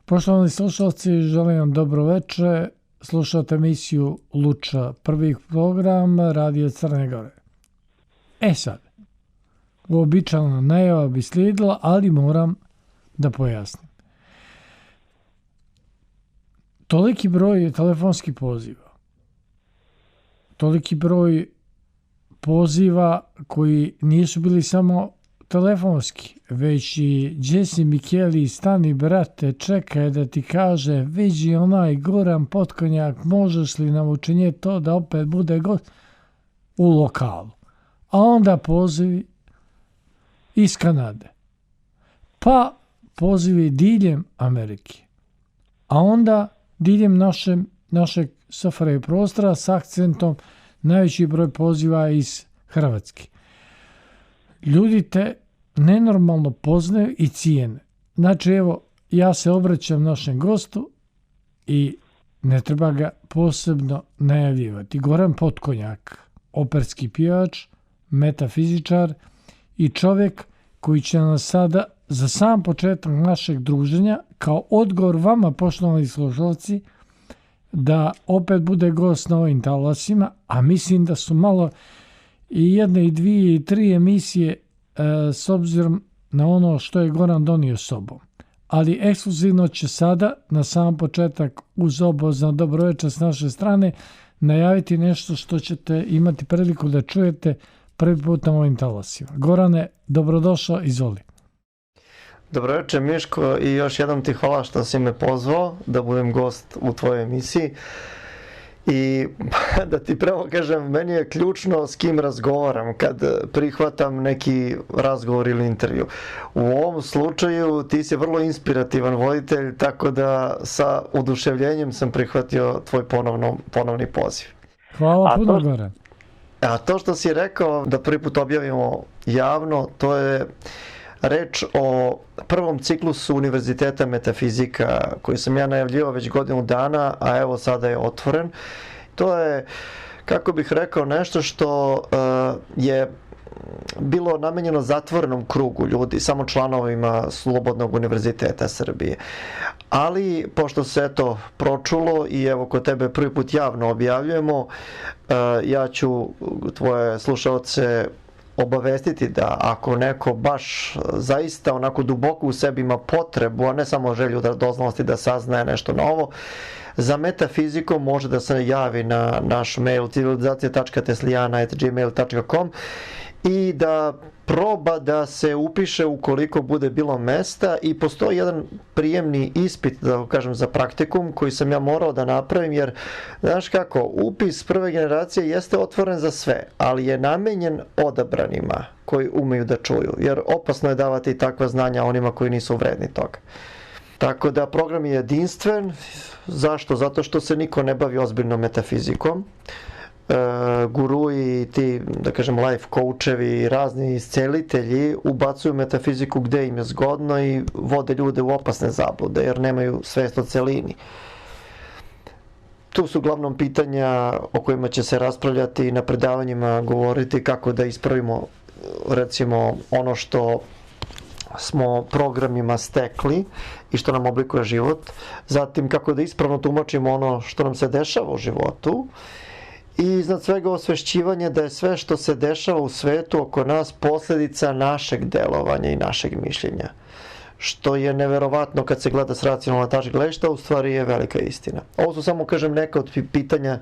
Poštovani slušalci, želim vam dobro veče. Slušate emisiju Luča, prvi program Radio Crne Gore. Sad, uobičajena najava bi slijedila, ali moram da pojasnim. Toliki broj telefonskih poziva, toliki broj poziva koji nisu bili samo telefonski, već i Jesse Mikeli, stani brate, čekaj da ti kaže, vidi onaj Goran Potkonjak, možeš li nam učiniti to da opet bude gost u lokalu. A onda pozivi iz Kanade, pa pozivi diljem Amerike, a onda diljem našeg SFRJ prostora s akcentom najveći broj poziva iz Hrvatske. Ljudi te nenormalno poznaju i cijene. Znači, evo, ja se obraćam našem gostu i ne treba ga posebno najavljivati. Goran Potkonjak, operski pjevač, metafizičar i čovjek koji će nas sada za sam početak našeg druženja kao odgovor vama, poštovani slušalci, da opet bude gost na ovim talasima, a mislim da su malo i jedne i dvije i tri emisije s obzirom na ono što je Goran donio sobom. Ali ekskluzivno će sada, na sam početak, uz obozna dobro večer s naše strane, najaviti nešto što ćete imati priliku da čujete prvi put na ovim talasima. Gorane, dobrodošao, izvoli. Dobro večer, Miško, i još jednom ti hvala što si me pozvao da budem gost u tvojoj emisiji. I da ti pravo kažem, meni je ključno s kim razgovaram kad prihvatam neki razgovor ili intervju. U ovom slučaju ti si vrlo inspirativan voditelj, tako da sa oduševljenjem sam prihvatio tvoj ponovni poziv. Hvala puno, Goran. A to što si rekao da prvi put objavimo javno, to je reč o prvom ciklusu Univerziteta metafizika koji sam ja najavljivao već godinu dana, a evo sada je otvoren. To je, kako bih rekao, nešto što je bilo namenjeno zatvorenom krugu ljudi, samo članovima Slobodnog univerziteta Srbije. Ali, pošto se eto pročulo i evo kod tebe prvi put javno objavljujemo, ja ću tvoje slušalce obavestiti da ako neko baš zaista onako duboko u sebi ima potrebu, a ne samo želju da radoznalosti da saznaje nešto novo, za metafizikom može da se javi na naš mail civilizacija.teslijana@gmail.com i da proba da se upiše ukoliko bude bilo mesta i postoji jedan prijemni ispit, da kažem, za praktikum koji sam ja morao da napravim, jer znaš kako, upis prve generacije jeste otvoren za sve, ali je namenjen odabranima koji umeju da čuju, jer opasno je davati takva znanja onima koji nisu vredni toga. Tako da program je jedinstven. Zašto? Zato što se niko ne bavi ozbiljnom metafizikom. Gurui i ti, da kažem, life coachevi i razni iscelitelji ubacuju metafiziku gde im je zgodno i vode ljude u opasne zablude jer nemaju svest o celini. Tu su uglavnom pitanja o kojima će se raspravljati i na predavanjima govoriti kako da ispravimo, recimo, ono što smo programima stekli i što nam oblikuje život, zatim kako da ispravno tumačimo ono što nam se dešava u životu i iznad svega osvešćivanje da je sve što se dešava u svetu oko nas posljedica našeg delovanja i našeg mišljenja. Što je neverovatno kad se gleda s racionalne tačke gledišta, u stvari je velika istina. Ovo su samo, kažem, neka od pitanja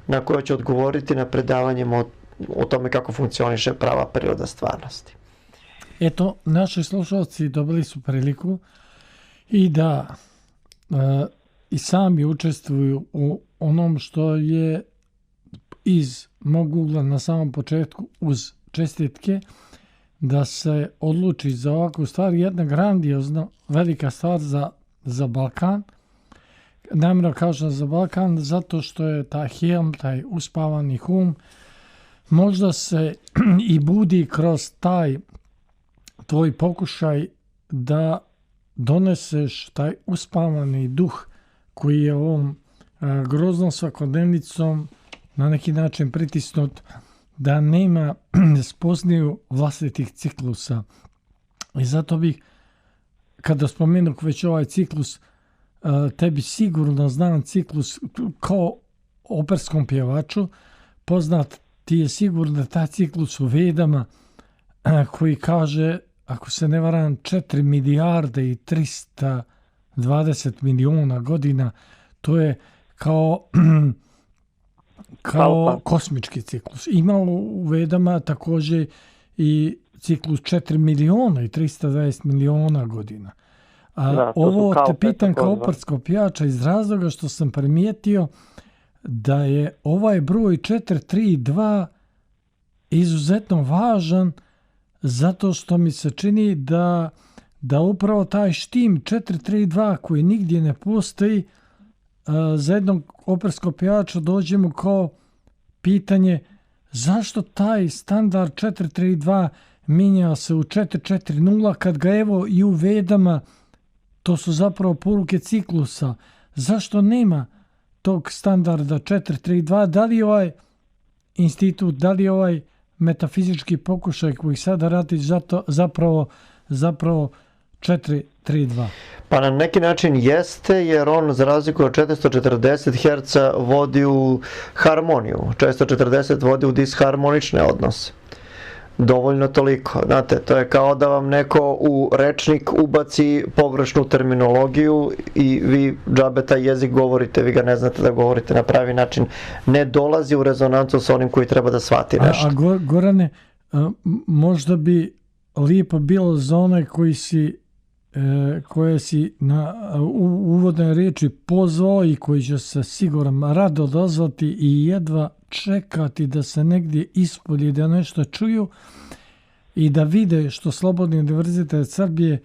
na koje ću odgovoriti na predavanjima o tome kako funkcioniše prava priroda stvarnosti. Eto, naši slušalci dobili su priliku i da i sami učestvuju u onom što je iz mog ugla na samom početku uz čestitke da se odluči za ovakvu stvar, jedna grandiozna velika stvar za Balkan. Namjerno kažem za Balkan zato što je taj helm, taj uspavani hum, možda se i budi kroz taj tvoj pokušaj da doneseš taj uspavani duh koji je ovom groznom svakodnevnicom na neki način pritisnut, da nema spoznaju vlastitih ciklusa. I zato bih, kada spomenuh već ovaj ciklus tebi sigurno znam ciklus kao operskom pjevaču, poznat ti je sigurno taj ciklus u Vedama koji kaže, ako se ne varam, 4 milijarde i 320 miliona godina, to je kao kosmički ciklus. Ima u Vedama također i ciklus 4 miliona i 320 miliona godina. Ovo te pitam kao operskog pjevača iz razloga što sam primijetio da je ovaj broj 432 izuzetno važan zato što mi se čini da upravo taj štim 432 koji nigdje ne postoji za jednog operskog pjevača dođemo kao pitanje zašto taj standard 432 mijenja se u 440 kad ga evo i u Vedama to su zapravo poruke ciklusa. Zašto nema tog standarda 432? Da li ovaj institut, da li ovaj metafizički pokušaj koji sada radi zapravo 432? Pa na neki način jeste, jer on za razliku od 440 Hz vodi u harmoniju. 440 vodi u disharmonične odnose. Dovoljno toliko. Znate, to je kao da vam neko u rečnik ubaci pogrešnu terminologiju i vi džabe taj jezik govorite, vi ga ne znate da govorite na pravi način. Ne dolazi u rezonancu sa onim koji treba da shvati nešto. Gorane, možda bi lijepo bilo za one koje si na uvodne riječi pozvao i koji će se sigurno rado odazvati i jedva čekati da se negdje ispolji, da nešto čuju i da vide što Slobodni univerzitet Srbije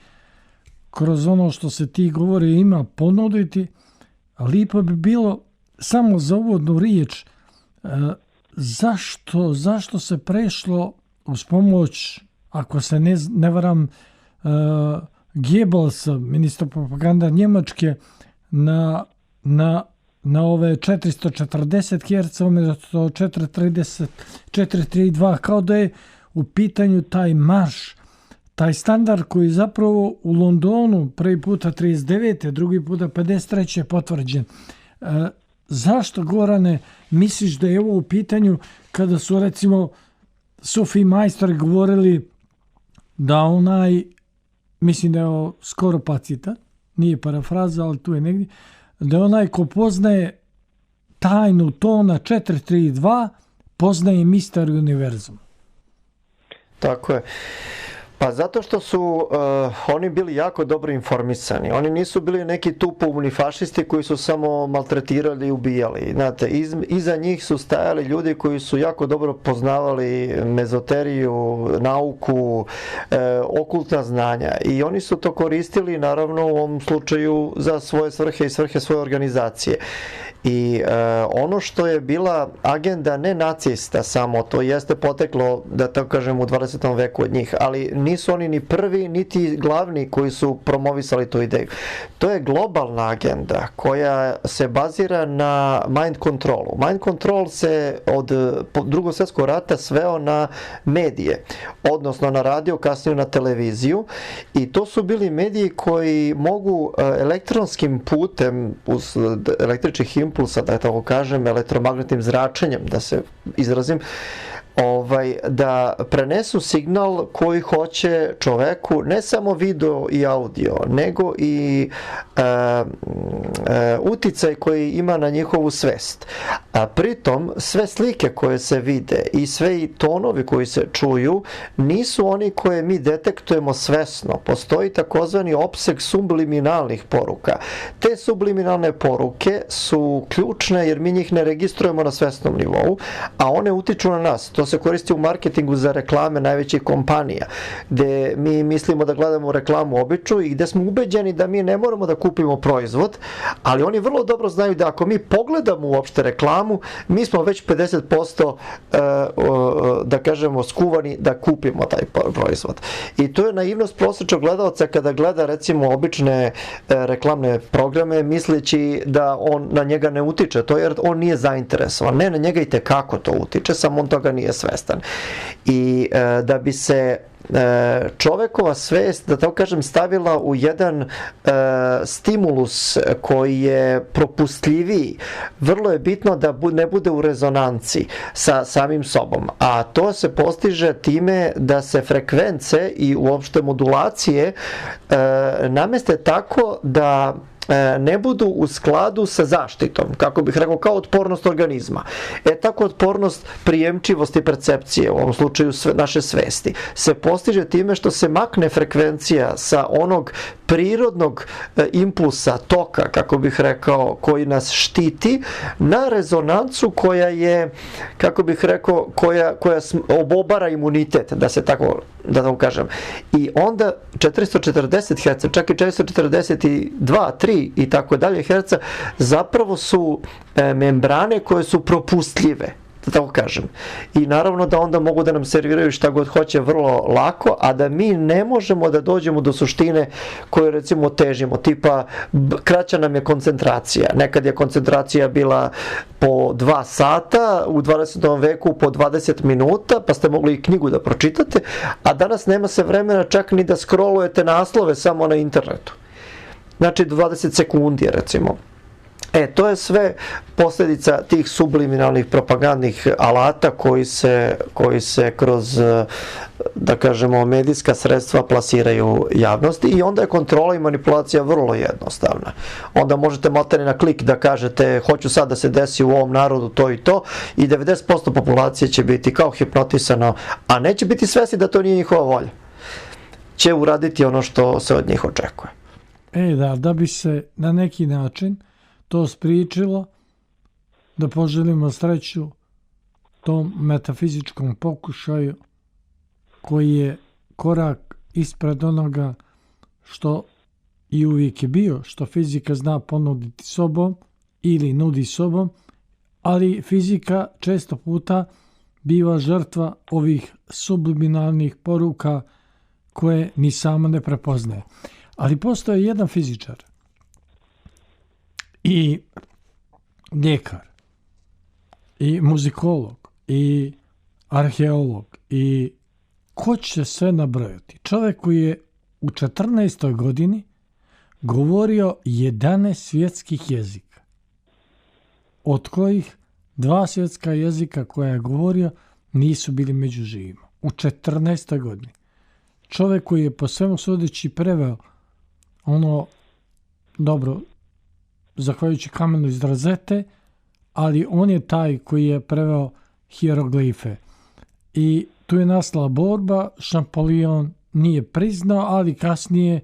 kroz ono što se ti govori ima ponuditi. Lijepo bi bilo samo za uvodnu riječ zašto se prešlo uz pomoć, ako se ne varam, Goebbelsa, ministra propaganda Njemačke, na ove 440 Hz umjesto 432, kao da je u pitanju taj marš, taj standard koji zapravo u Londonu prvi puta 39. drugi puta 53. potvrđen. Zašto, Gorane, misliš da je ovo u pitanju kada su recimo sufi majstori govorili da onaj, mislim da je ovo skoro pacita, nije parafraza, ali tu je negdje, da je onaj ko poznaje tajnu tona 432, poznaje misteriju univerzuma. Tako je. Pa zato što su oni bili jako dobro informisani. Oni nisu bili neki tupoumni fašisti koji su samo maltretirali i ubijali. Znate, iza njih su stajali ljudi koji su jako dobro poznavali mezoteriju, nauku, okultna znanja. I oni su to koristili, naravno, u ovom slučaju za svoje svrhe i svrhe svoje organizacije. I ono što je bila agenda ne nacista samo, to jeste poteklo, da tako kažem, u 20. veku od njih, ali nisu oni ni prvi, niti glavni koji su promovisali tu ideju. To je globalna agenda koja se bazira na mind controlu. Mind control se od Drugog svjetskog rata sveo na medije, odnosno na radio, kasnije na televiziju, i to su bili mediji koji mogu elektronskim putem, uz električnih impulsa, da tako kažem, elektromagnetnim zračenjem, da se izrazim, da prenesu signal koji hoće čoveku, ne samo video i audio, nego i uticaj koji ima na njihovu svest. A pritom sve slike koje se vide i sve i tonovi koji se čuju nisu oni koje mi detektujemo svesno. Postoji takozvani opseg subliminalnih poruka. Te subliminalne poruke su ključne jer mi njih ne registrujemo na svesnom nivou, a one utiču na nas. To se koristi u marketingu za reklame najvećih kompanija, gde mi mislimo da gledamo reklamu običnu i gde smo ubeđeni da mi ne moramo da kupimo proizvod, ali oni vrlo dobro znaju da ako mi pogledamo uopšte reklamu, mi smo već 50% da kažemo skuvani da kupimo taj proizvod. I to je naivnost prosječnog gledalca kada gleda recimo obične reklamne programe misleći da on na njega ne utiče to jer on nije zainteresovan. Ne, na njega i tekako to utiče, samo on toga nije svestan. I da bi se čovekova svest, da tako kažem, stavila u jedan stimulus koji je propustljiviji. Vrlo je bitno da ne bude u rezonanci sa samim sobom, a to se postiže time da se frekvence i uopšte modulacije nameste tako da ne budu u skladu sa zaštitom, kako bih rekao, kao otpornost organizma. Tako otpornost prijemčivosti percepcije, u ovom slučaju naše svesti, se postiže time što se makne frekvencija sa onog prirodnog impulsa, toka, kako bih rekao, koji nas štiti, na rezonancu koja je, kako bih rekao, koja obobara imunitet, da tako kažem. I onda 440 Hz, čak i 442, 3 i tako dalje Hz, zapravo su membrane koje su propustljive, da tako kažem. I naravno da onda mogu da nam serviraju šta god hoće vrlo lako, a da mi ne možemo da dođemo do suštine koju recimo težimo, tipa kraća nam je koncentracija. Nekad je koncentracija bila po 2 sata, u 20. veku po 20 minuta, pa ste mogli i knjigu da pročitate, a danas nema se vremena čak ni da scrollujete naslove samo na internetu. Znači 20 sekundi recimo. To je sve posljedica tih subliminalnih propagandnih alata koji se kroz, da kažemo, medijska sredstva plasiraju javnosti, i onda je kontrola i manipulacija vrlo jednostavna. Onda možete maltene na klik da kažete hoću sad da se desi u ovom narodu to i to, i 90% populacije će biti kao hipnotisano, a neće biti svesni da to nije njihova volja. Će uraditi ono što se od njih očekuje. Da bi se na neki način to spriječilo, da poželimo sreću tom metafizičkom pokušaju koji je korak ispred onoga što i uvijek je bio, što fizika zna ponuditi sobom ili nudi sobom, ali fizika često puta biva žrtva ovih subliminalnih poruka koje ni sama ne prepoznaje. Ali postoji jedan fizičar i ljekar i muzikolog i arheolog i ko će sve nabrojati. Čovjek koji je u 14. godini govorio 11 svjetskih jezika, od kojih 2 svjetska jezika koja je govorio nisu bili među živima. U 14. godini. Čovjek koji je po svemu sudeći preveo zahvaljujući kamenu iz Rosete, ali on je taj koji je preveo hieroglife. I tu je nastala borba, Champollion nije priznao, ali kasnije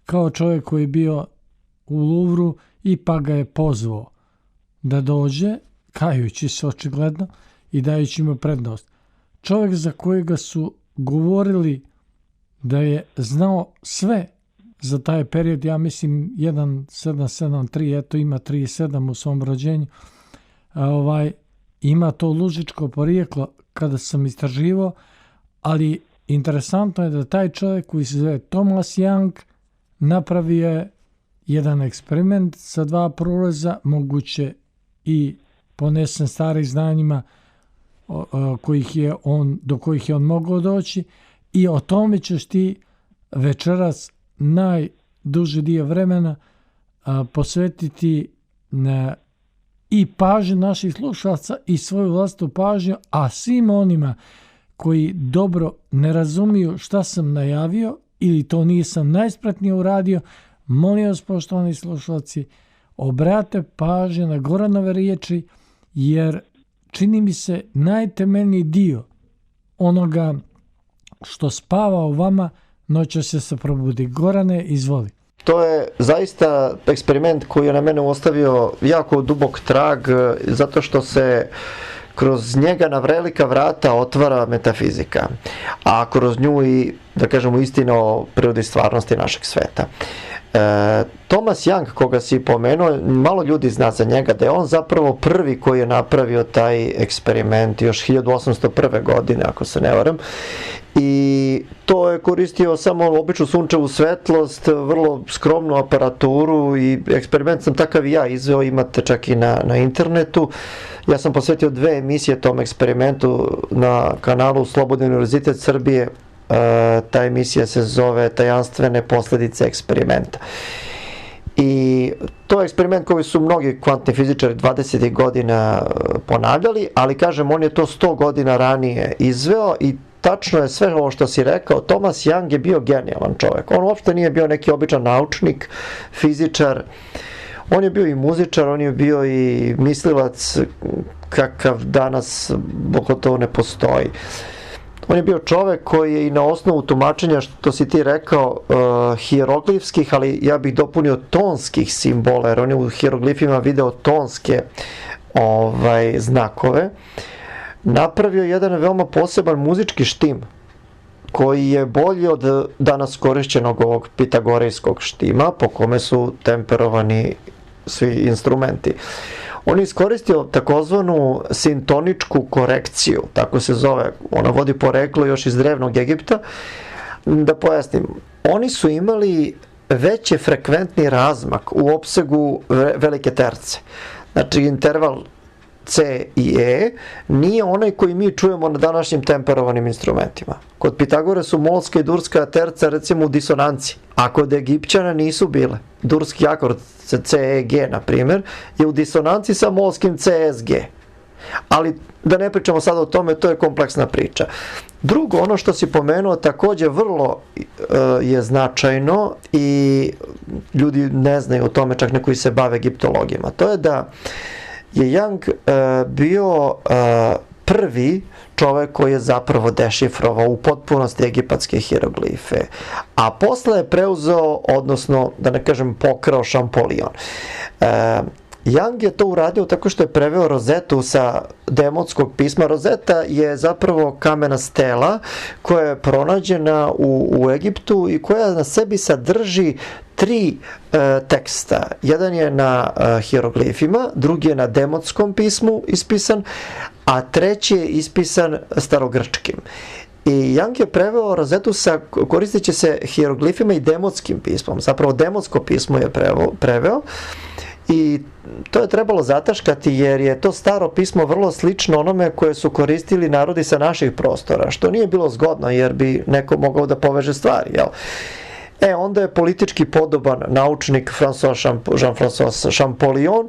kao čovjek koji je bio u Louvru ipak ga je pozvao da dođe, kajući se očigledno i dajući mu prednost. Čovjek za kojega su govorili da je znao sve za taj period, ja mislim 1773, eto ima 37 u svom rođenju, ima to lužičko porijeklo kada sam istraživao, ali interesantno je da taj čovjek koji se zove Thomas Young napravio jedan eksperiment sa 2 prolaza, moguće i ponesen starim znanjima do kojih je on mogao doći, i o tome ćeš ti večeras najduži dio vremena posvetiti i pažnju naših slušalaca i svoju vlastitu pažnju, a svim onima koji dobro ne razumiju šta sam najavio ili to nisam najspretnije uradio, molim vas, poštovani slušalci, obrate pažnju na Goranove riječi, jer čini mi se najtemeljniji dio onoga što spava u vama noćas se probudi. Gorane, izvoli. To je zaista eksperiment koji je na mene ostavio jako dubok trag, zato što se kroz njega na velika vrata otvara metafizika, a kroz nju i, da kažemo, istina o prirodi stvarnosti našeg sveta. Thomas Young, koga si pomenuo, malo ljudi zna za njega, da je on zapravo prvi koji je napravio taj eksperiment još 1801. godine, ako se ne varam, i to je koristio samo običnu sunčevu svetlost, vrlo skromnu aparaturu, i eksperiment sam takav i ja izveo, imate čak i na internetu. Ja sam posvetio 2 emisije tom eksperimentu na kanalu Slobodni univerzitet Srbije, ta emisija se zove Tajanstvene posljedice eksperimenta. I to je eksperiment koji su mnogi kvantni fizičari 20. godina ponavljali, ali kažem, on je to 100 godina ranije izveo i tačno je sve ovo što si rekao. Thomas Young je bio genijalan čovjek. On uopšte nije bio neki običan naučnik, fizičar. On je bio i muzičar, on je bio i mislilac kakav danas gotovo ne postoji. On je bio čovjek koji je i na osnovu tumačenja, što si ti rekao, hieroglifskih, ali ja bih dopunio tonskih simbola, jer on je u hieroglifima video tonske znakove, napravio jedan veoma poseban muzički štim, koji je bolji od danas korišćenog ovog pitagorejskog štima, po kome su temperovani svi instrumenti. On je iskoristio takozvanu sintoničku korekciju, tako se zove, ona vodi poreklo još iz drevnog Egipta. Da pojasnim, oni su imali veće frekventni razmak u opsegu velike terce. Znači interval C i E nije onaj koji mi čujemo na današnjim temperovanim instrumentima. Kod Pitagore su molska i durska terca recimo u disonanci, a kod Egipćana nisu bile. Durski akord C, E, G, na primjer, je u disonanci sa molskim C, S, G. Ali da ne pričamo sad o tome, to je kompleksna priča. Drugo, ono što si pomenuo također vrlo je značajno i ljudi ne znaju o tome, čak neki koji se bave egiptologijama. To je da je Young bio prvi čovjek koji je zapravo dešifrovao u potpunosti egipatske hieroglife, a posle je preuzeo, odnosno da ne kažem pokrao Champollion. Young je to uradio tako što je preveo rozetu sa demotskog pisma. Rozeta je zapravo kamena stela koja je pronađena u Egiptu i koja na sebi sadrži 3 teksta. Jedan je na hieroglifima, drugi je na demotskom pismu ispisan, a treći je ispisan starogrčkim. I Young je preveo rozetu koristeći se hieroglifima i demotskim pismom. Zapravo demotsko pismo je preveo i to je trebalo zataškati jer je to staro pismo vrlo slično onome koje su koristili narodi sa naših prostora, što nije bilo zgodno jer bi neko mogao da poveže stvari, jel? Onda je politički podoban naučnik Jean-François Champollion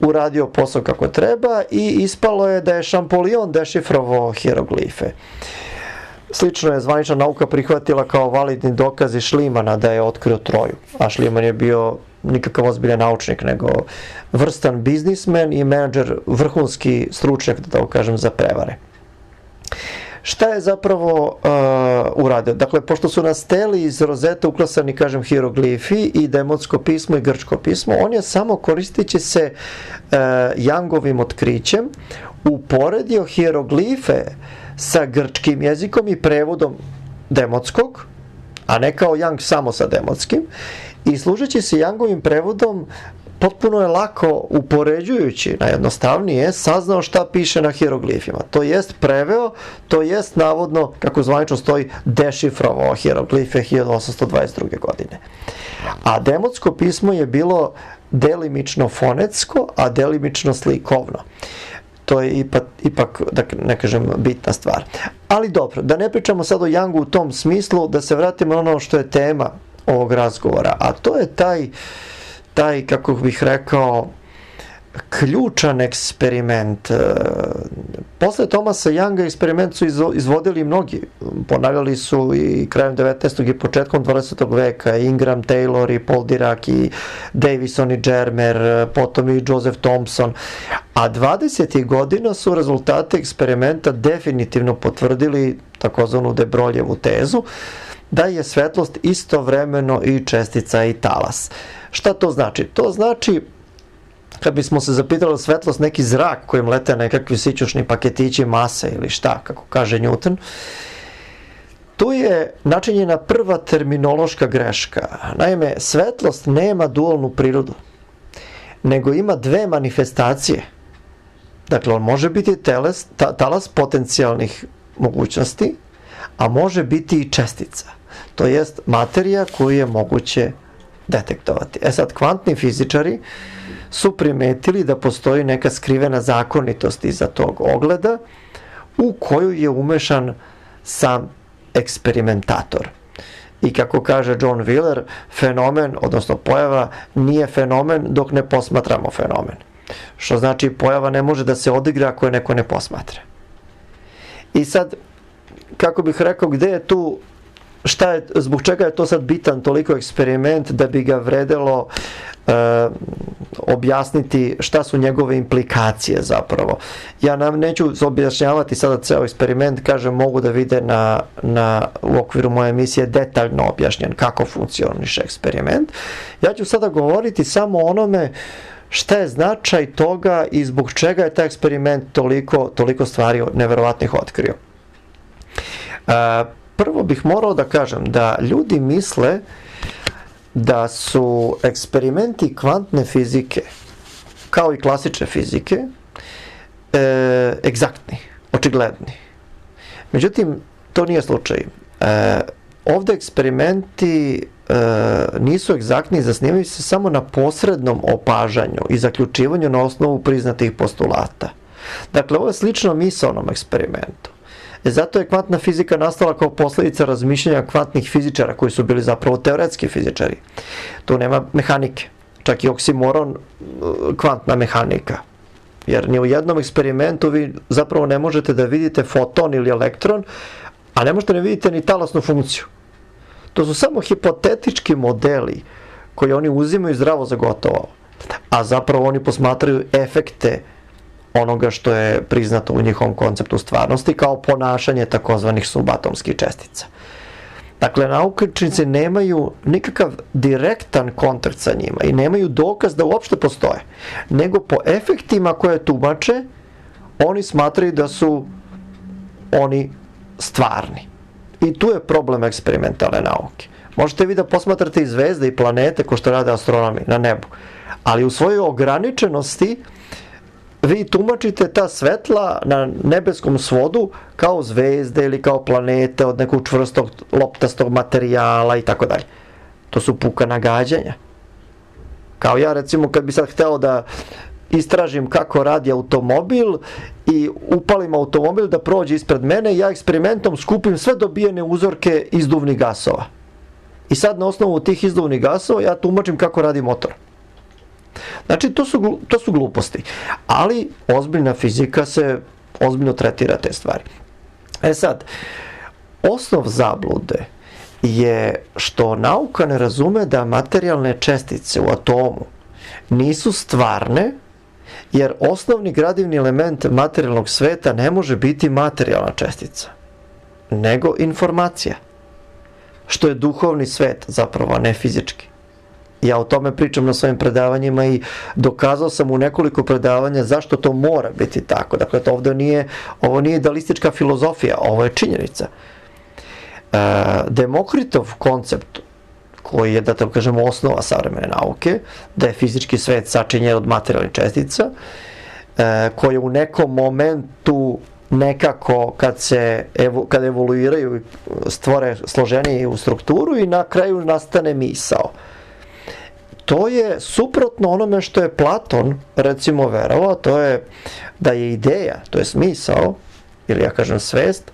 uradio posao kako treba i ispalo je da je Champollion dešifrovao hieroglife. Slično je zvanična nauka prihvatila kao validni dokaz i Schliemana da je otkrio Troju, a Schliemann je bio nikakav ozbiljan naučnik, nego vrstan biznismen i menadžer, vrhunski stručnjak, da tako kažem, za prevare. Šta je zapravo uradio? Dakle, pošto su na steli iz rozete uklesani, kažem, hieroglifi i demotsko pismo i grčko pismo, on je samo koristeći se Youngovim otkrićem uporedio hieroglife sa grčkim jezikom i prevodom demotskog, a ne kao Young samo sa demotskim, i služeći se Youngovim prevodom potpuno je lako, upoređujući najjednostavnije, saznao šta piše na hieroglifima. To jest preveo, to jest navodno, kako zvanično stoji, dešifrovao hieroglife 1822. godine. A demotsko pismo je bilo delimično fonetsko, a delimično slikovno. To je ipak, da ne kažem, bitna stvar. Ali dobro, da ne pričamo sad o Youngu u tom smislu, da se vratimo na ono što je tema ovog razgovora, a to je taj, kako bih rekao, ključan eksperiment. Posle Thomasa Younga eksperiment su izvodili mnogi. Ponavljali su i krajem 19. i početkom 20. veka Ingram Taylor i Paul Dirac i Davison i Germer, potom i Joseph Thomson. A 20. godina su rezultate eksperimenta definitivno potvrdili takozvanu de Broglievu tezu da je svetlost istovremeno i čestica i talas. Šta to znači? To znači, kad bismo se zapitali svetlost neki zrak kojim lete nekakvi sićušni paketići mase ili šta, kako kaže Newton, tu je načinjena prva terminološka greška. Naime, svetlost nema dualnu prirodu, nego ima dve manifestacije. Dakle, on može biti talas potencijalnih mogućnosti, a može biti i čestica. To jest materija koju je moguće detektovati. Sad, kvantni fizičari su primetili da postoji neka skrivena zakonitost iza tog ogleda u koju je umešan sam eksperimentator. I kako kaže John Wheeler, fenomen, odnosno pojava, nije fenomen dok ne posmatramo fenomen. Što znači pojava ne može da se odigra ako je neko ne posmatra. I sad, kako bih rekao, gde je tu, zbog čega je to sad bitan toliko eksperiment da bi ga vredelo objasniti šta su njegove implikacije zapravo. Ja neću objašnjavati sada ceo eksperiment, kažem, mogu da vide u okviru moje emisije detaljno objašnjen kako funkcioniše eksperiment. Ja ću sada govoriti samo o onome šta je značaj toga i zbog čega je taj eksperiment toliko stvari neverovatnih otkrio. Prvo bih morao da kažem da ljudi misle da su eksperimenti kvantne fizike, kao i klasične fizike, egzaktni, očigledni. Međutim, to nije slučaj. Ovde eksperimenti nisu egzaktni i zasnivaju se samo na posrednom opažanju i zaključivanju na osnovu priznatih postulata. Dakle, ovo je slično misaonom eksperimentu. Zato je kvantna fizika nastala kao posljedica razmišljanja kvantnih fizičara koji su bili zapravo teoretski fizičari. Tu nema mehanike, čak i oksimoron kvantna mehanika. Jer ni u jednom eksperimentu vi zapravo ne možete da vidite foton ili elektron, a ne možete da vidite ni talasnu funkciju. To su samo hipotetički modeli koji oni uzimaju zdravo za gotovo, a zapravo oni posmatraju efekte onoga što je priznato u njihovom konceptu stvarnosti kao ponašanje takozvanih subatomskih čestica. Dakle, naučnici nemaju nikakav direktan kontakt sa njima i nemaju dokaz da uopšte postoje, nego po efektima koje tumače, oni smatraju da su oni stvarni. I tu je problem eksperimentalne nauke. Možete vi da posmatrate i zvezde i planete ko što rade astronomi na nebu, ali u svojoj ograničenosti vi tumačite ta svetla na nebeskom svodu kao zvezde ili kao planete od nekog čvrstog loptastog materijala i tako dalje. To su puka nagađanja. Kao ja recimo kad bi sad hteo da istražim kako radi automobil i upalim automobil da prođe ispred mene, ja eksperimentom skupim sve dobijene uzorke izduvnih gasova. I sad na osnovu tih izduvnih gasova ja tumačim kako radi motor. Znači, to su gluposti. Ali ozbiljna fizika se ozbiljno tretira te stvari. Sad, osnov zablude je što nauka ne razume da materijalne čestice u atomu nisu stvarne, jer osnovni gradivni element materijalnog sveta ne može biti materijalna čestica, nego informacija, što je duhovni svet zapravo, a ne fizički. Ja o tome pričam na svojim predavanjima i dokazao sam u nekoliko predavanja zašto to mora biti tako. Dakle, ovo nije idealistička filozofija, ovo je činjenica. Demokritov koncept, koji je, da tako kažemo, osnova savremene nauke, da je fizički svet sačinjen od materijalnih čestica, koje u nekom momentu nekako kad evoluiraju, stvore složenije u strukturu i na kraju nastane misao. To je suprotno onome što je Platon, recimo, verovao, to je da je ideja, to je smisao, ili ja kažem svest,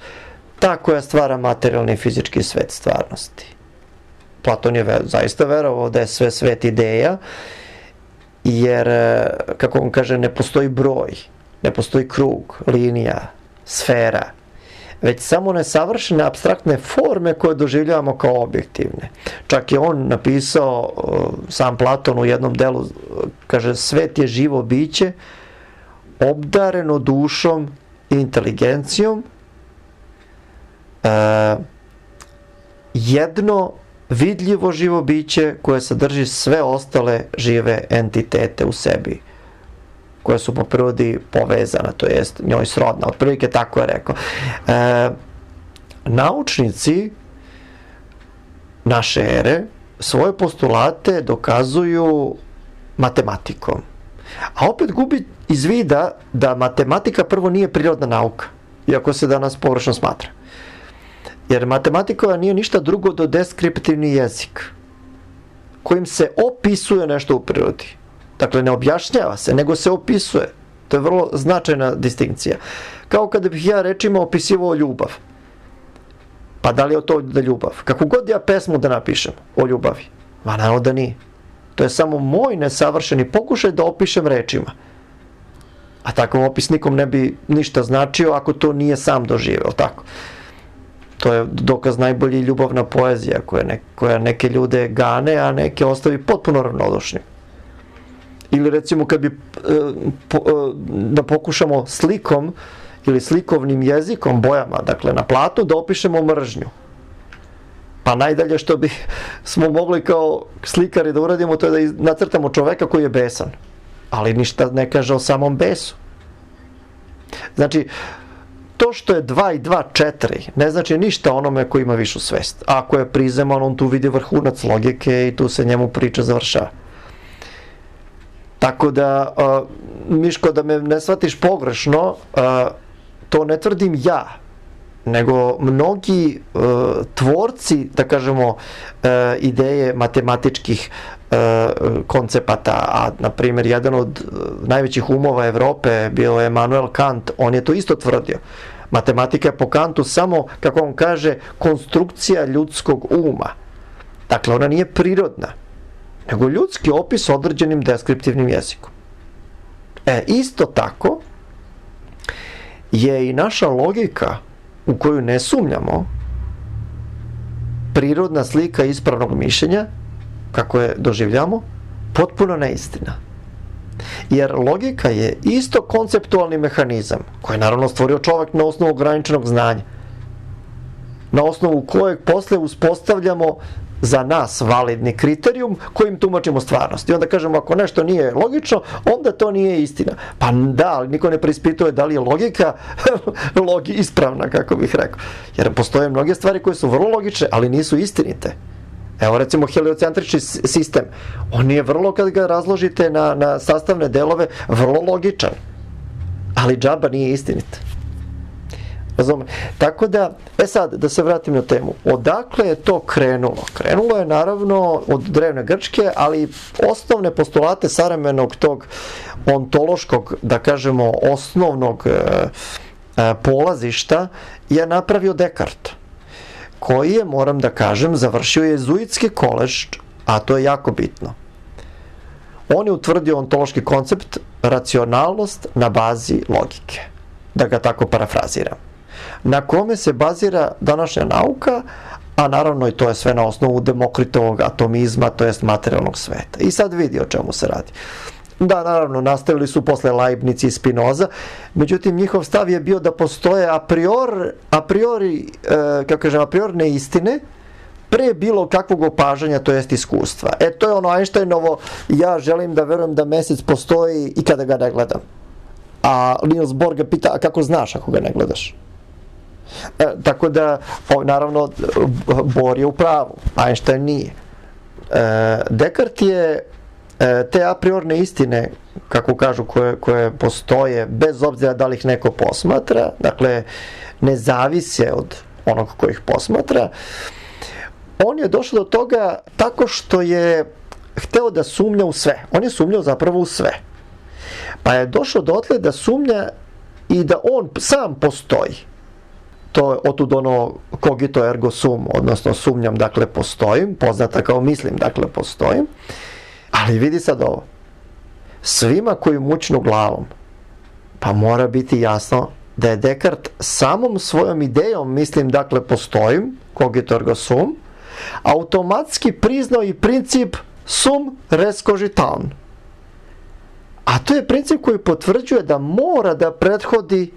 ta koja stvara materijalni i fizički svet stvarnosti. Platon je zaista verovao da je sve svet ideja, jer, kako on kaže, ne postoji broj, ne postoji krug, linija, sfera, već samo nesavršene apstraktne forme koje doživljavamo kao objektivne. Čak je on napisao, sam Platon u jednom delu, kaže, svet je živo biće, obdareno dušom i inteligencijom, jedno vidljivo živo biće koje sadrži sve ostale žive entitete u sebi, koja su po prirodi povezana, to jest njoj srodna, otprilike tako je rekao. Naučnici naše ere svoje postulate dokazuju matematikom, a opet gubi iz vida da matematika prvo nije prirodna nauka, iako se danas površno smatra. Jer matematika nije ništa drugo do deskriptivni jezik, kojim se opisuje nešto u prirodi. Dakle, ne objašnjava se, nego se opisuje. To je vrlo značajna distinkcija. Kao kada bih ja rečima opisivao ljubav. Pa da li je to da ljubav? Kako god ja pesmu da napišem o ljubavi, a naravno da nije. To je samo moj nesavršeni pokušaj da opišem rečima. A takav opis nikom ne bi ništa značio ako to nije sam doživeo, tako? To je dokaz najbolji ljubavna poezija koja neke ljude gane, a neke ostavi potpuno ravnodušnim. Ili recimo kad bi da pokušamo slikom ili slikovnim jezikom, bojama, dakle na platnu, da opišemo mržnju. Pa najdalje što bi smo mogli kao slikari da uradimo, to je da nacrtamo čoveka koji je besan. Ali ništa ne kaže o samom besu. Znači, to što je 2 i 2 4, ne znači ništa onome koji ima višu svest. A ako je prizeman, on tu vidi vrhunac logike i tu se njemu priča završava. Tako da, Miško, da me ne shvatiš pogrešno, to ne tvrdim ja, nego mnogi tvorci, da kažemo, ideje matematičkih koncepata, a na primjer jedan od najvećih umova Evrope bio je Immanuel Kant, on je to isto tvrdio. Matematika je po Kantu samo, kako on kaže, konstrukcija ljudskog uma. Dakle, ona nije prirodna, nego ljudski opis određenim deskriptivnim jezikom. Isto tako je i naša logika, u koju ne sumnjamo, prirodna slika ispravnog mišljenja, kako je doživljamo, potpuno neistina. Jer logika je isto konceptualni mehanizam, koji je naravno stvorio čovjek na osnovu ograničenog znanja, na osnovu kojeg posle uspostavljamo za nas validni kriterijum kojim tumačimo stvarnost. I onda kažemo, ako nešto nije logično, onda to nije istina. Pa da, ali niko ne preispituje da li je logika ispravna, kako bih rekao. Jer postoje mnoge stvari koje su vrlo logične, ali nisu istinite. Evo recimo heliocentrični sistem, on je vrlo, kad ga razložite na sastavne delove, vrlo logičan. Ali džaba nije istinit. Razume? Tako da, sad, da se vratim na temu. Odakle je to krenulo? Krenulo je naravno od drevne Grčke, ali osnovne postulate savremenog tog ontološkog, da kažemo, osnovnog polazišta je napravio Descartes, koji je, moram da kažem, završio jezuitski koleđ, a to je jako bitno. On je utvrdio ontološki koncept racionalnost na bazi logike, da ga tako parafraziram, na kome se bazira današnja nauka, a naravno i to je sve na osnovu Demokritovog atomizma, to jest materijalnog sveta. I sad vidi o čemu se radi. Da, naravno, nastavili su posle Leibniz i Spinoza, međutim njihov stav je bio da postoje a priorne istine pre bilo kakvog opažanja, to jest iskustva. To je ono Einsteinovo, ja želim da verujem da mesec postoji i kada ga ne gledam. A Niels Bohr ga pita, a kako znaš ako ga ne gledaš? Tako da, naravno, Bohr je u pravu, Einstein nije. Descartes je te a priorne istine, kako kažu, koje postoje, bez obzira da li ih neko posmatra, dakle, ne zavise od onog koji ih posmatra, on je došao do toga tako što je hteo da sumnja u sve. On je sumnjao zapravo u sve. Pa je došao dotle da sumnja i da on sam postoji. To je otud ono cogito ergo sum, odnosno sumnjam, dakle postojim, poznata kao mislim, dakle postojim. Ali vidi sad ovo, svima koji mučnu glavom, pa mora biti jasno da je Descartes samom svojom idejom, mislim, dakle postojim, cogito ergo sum, automatski priznao i princip sum res cogitam. A to je princip koji potvrđuje da mora da prethodi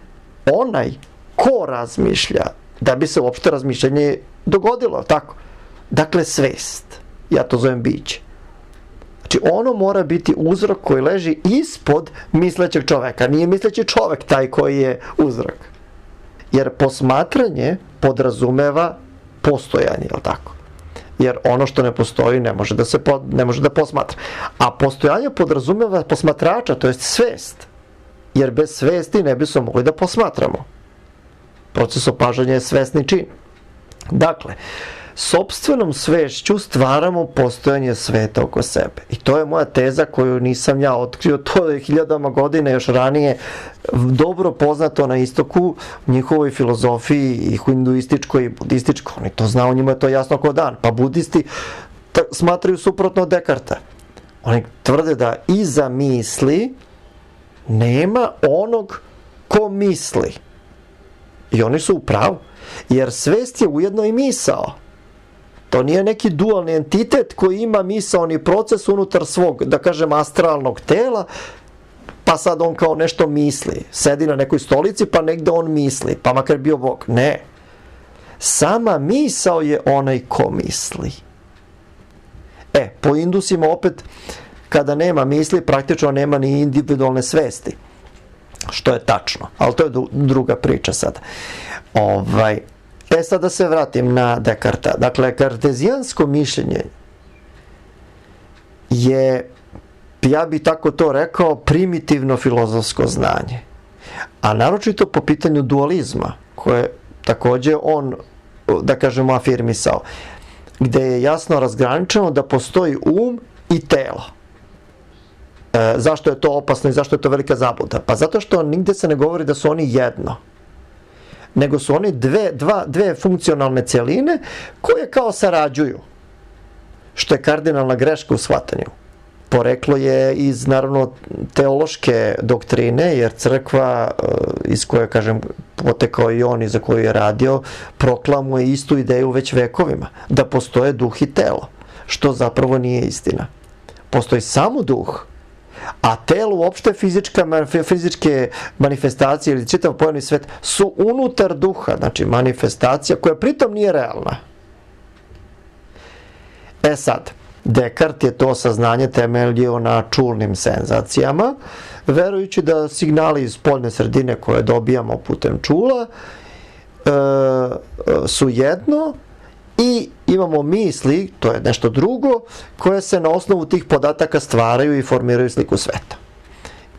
onaj ko razmišlja, da bi se uopšte razmišljanje dogodilo, tako? Dakle, svest, ja to zovem biće. Znači, ono mora biti uzrok koji leži ispod mislećeg čoveka. Nije misleći čovek taj koji je uzrok. Jer posmatranje podrazumeva postojanje, je li tako? Jer ono što ne postoji ne može da posmatra. A postojanje podrazumeva posmatrača, to jest svest. Jer bez svesti ne bismo mogli da posmatramo. Proces opažanja je svesni čin. Dakle, sopstvenom svešću stvaramo postojanje sveta oko sebe. I to je moja teza koju nisam ja otkrio, to je hiljadama godina još ranije dobro poznato na istoku, u njihovoj filozofiji i hinduističkoj i budističkoj. Oni to znaju, njima je to jasno kao dan. Pa budisti smatraju suprotno od Dekarta. Oni tvrde da iza misli nema onog ko misli. I oni su u pravu. Jer svest je ujedno i misao. To nije neki dualni entitet koji ima misaoni proces unutar svog, da kažem, astralnog tela, pa sad on kao nešto misli. Sedi na nekoj stolici pa negde on misli, pa makar bio Bog. Ne. Sama misao je onaj ko misli. Po Indusima opet, kada nema misli, praktično nema ni individualne svesti. Što je tačno, ali to je druga priča sad. Sad da se vratim na Dekarta. Dakle, kartezijansko mišljenje je, ja bih tako to rekao, primitivno filozofsko znanje. A naročito po pitanju dualizma, koje takođe on, da kažemo, afirmisao, gde je jasno razgraničeno da postoji um i telo. Zašto je to opasno i zašto je to velika zabluda? Pa zato što nigde se ne govori da su oni jedno, nego su oni dve funkcionalne celine koje kao sarađuju, što je kardinalna greška u shvatanju. Poreklo je iz, naravno, teološke doktrine, jer crkva, iz koje, kažem, potekao i on i za koju je radio, proklamuje istu ideju već vekovima, da postoje duh i telo, što zapravo nije istina. Postoji samo duh, a telo, uopšte fizičke manifestacije ili čitav pojavni svet su unutar duha, znači manifestacija koja pritom nije realna. Sad, Dekart je to saznanje temeljio na čulnim senzacijama, verujući da signali iz spoljne sredine koje dobijamo putem čula su jedno i imamo misli, to je nešto drugo, koje se na osnovu tih podataka stvaraju i formiraju sliku sveta.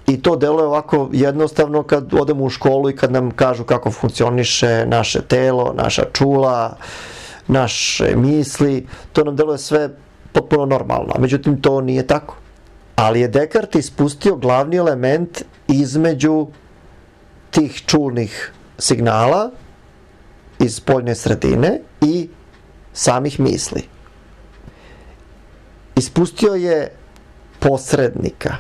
I to deluje ovako jednostavno kad odemo u školu i kad nam kažu kako funkcioniše naše telo, naša čula, naše misli, to nam deluje sve potpuno normalno. Međutim, to nije tako. Ali je Dekart ispustio glavni element između tih čulnih signala iz spoljne sredine i samih misli. Ispustio je posrednika,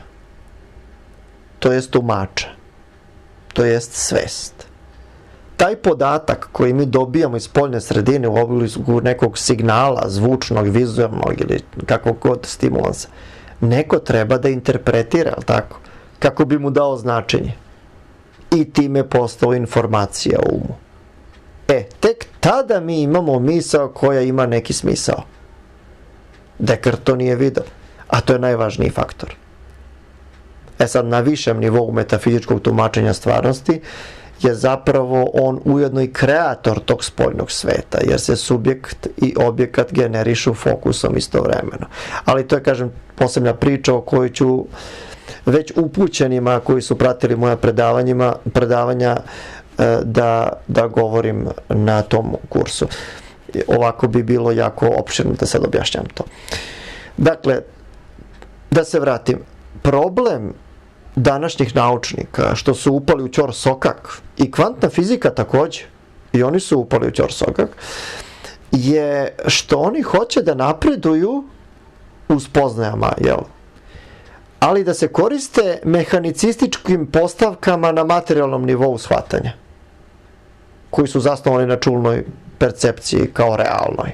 to jest tumača, to jest svest. Taj podatak koji mi dobijamo iz spoljne sredine u obliku nekog signala, zvučnog, vizualnog ili kakvog god stimulansa, neko treba da interpretira, ali tako, kako bi mu dao značenje. I time postala informacija o umu. Tek tada mi imamo misao koja ima neki smisao. Dekart to nije video, a to je najvažniji faktor. Sad, na višem nivou metafizičkog tumačenja stvarnosti je zapravo on ujedno i kreator tog spoljnog sveta, jer se subjekt i objekat generišu fokusom istovremeno. Ali to je, kažem, posebna priča o kojoj ću već upućenima koji su pratili moja predavanja da govorim na tom kursu. Ovako bi bilo jako opširno da sad objašnjam to. Dakle, da se vratim, problem današnjih naučnika što su upali u ćor sokak i kvantna fizika takođe, i oni su upali u ćor sokak, je što oni hoće da napreduju u spoznajama, ali da se koriste mehanicističkim postavkama na materijalnom nivou shvatanja, koji su zasnovani na čulnoj percepciji kao realnoj.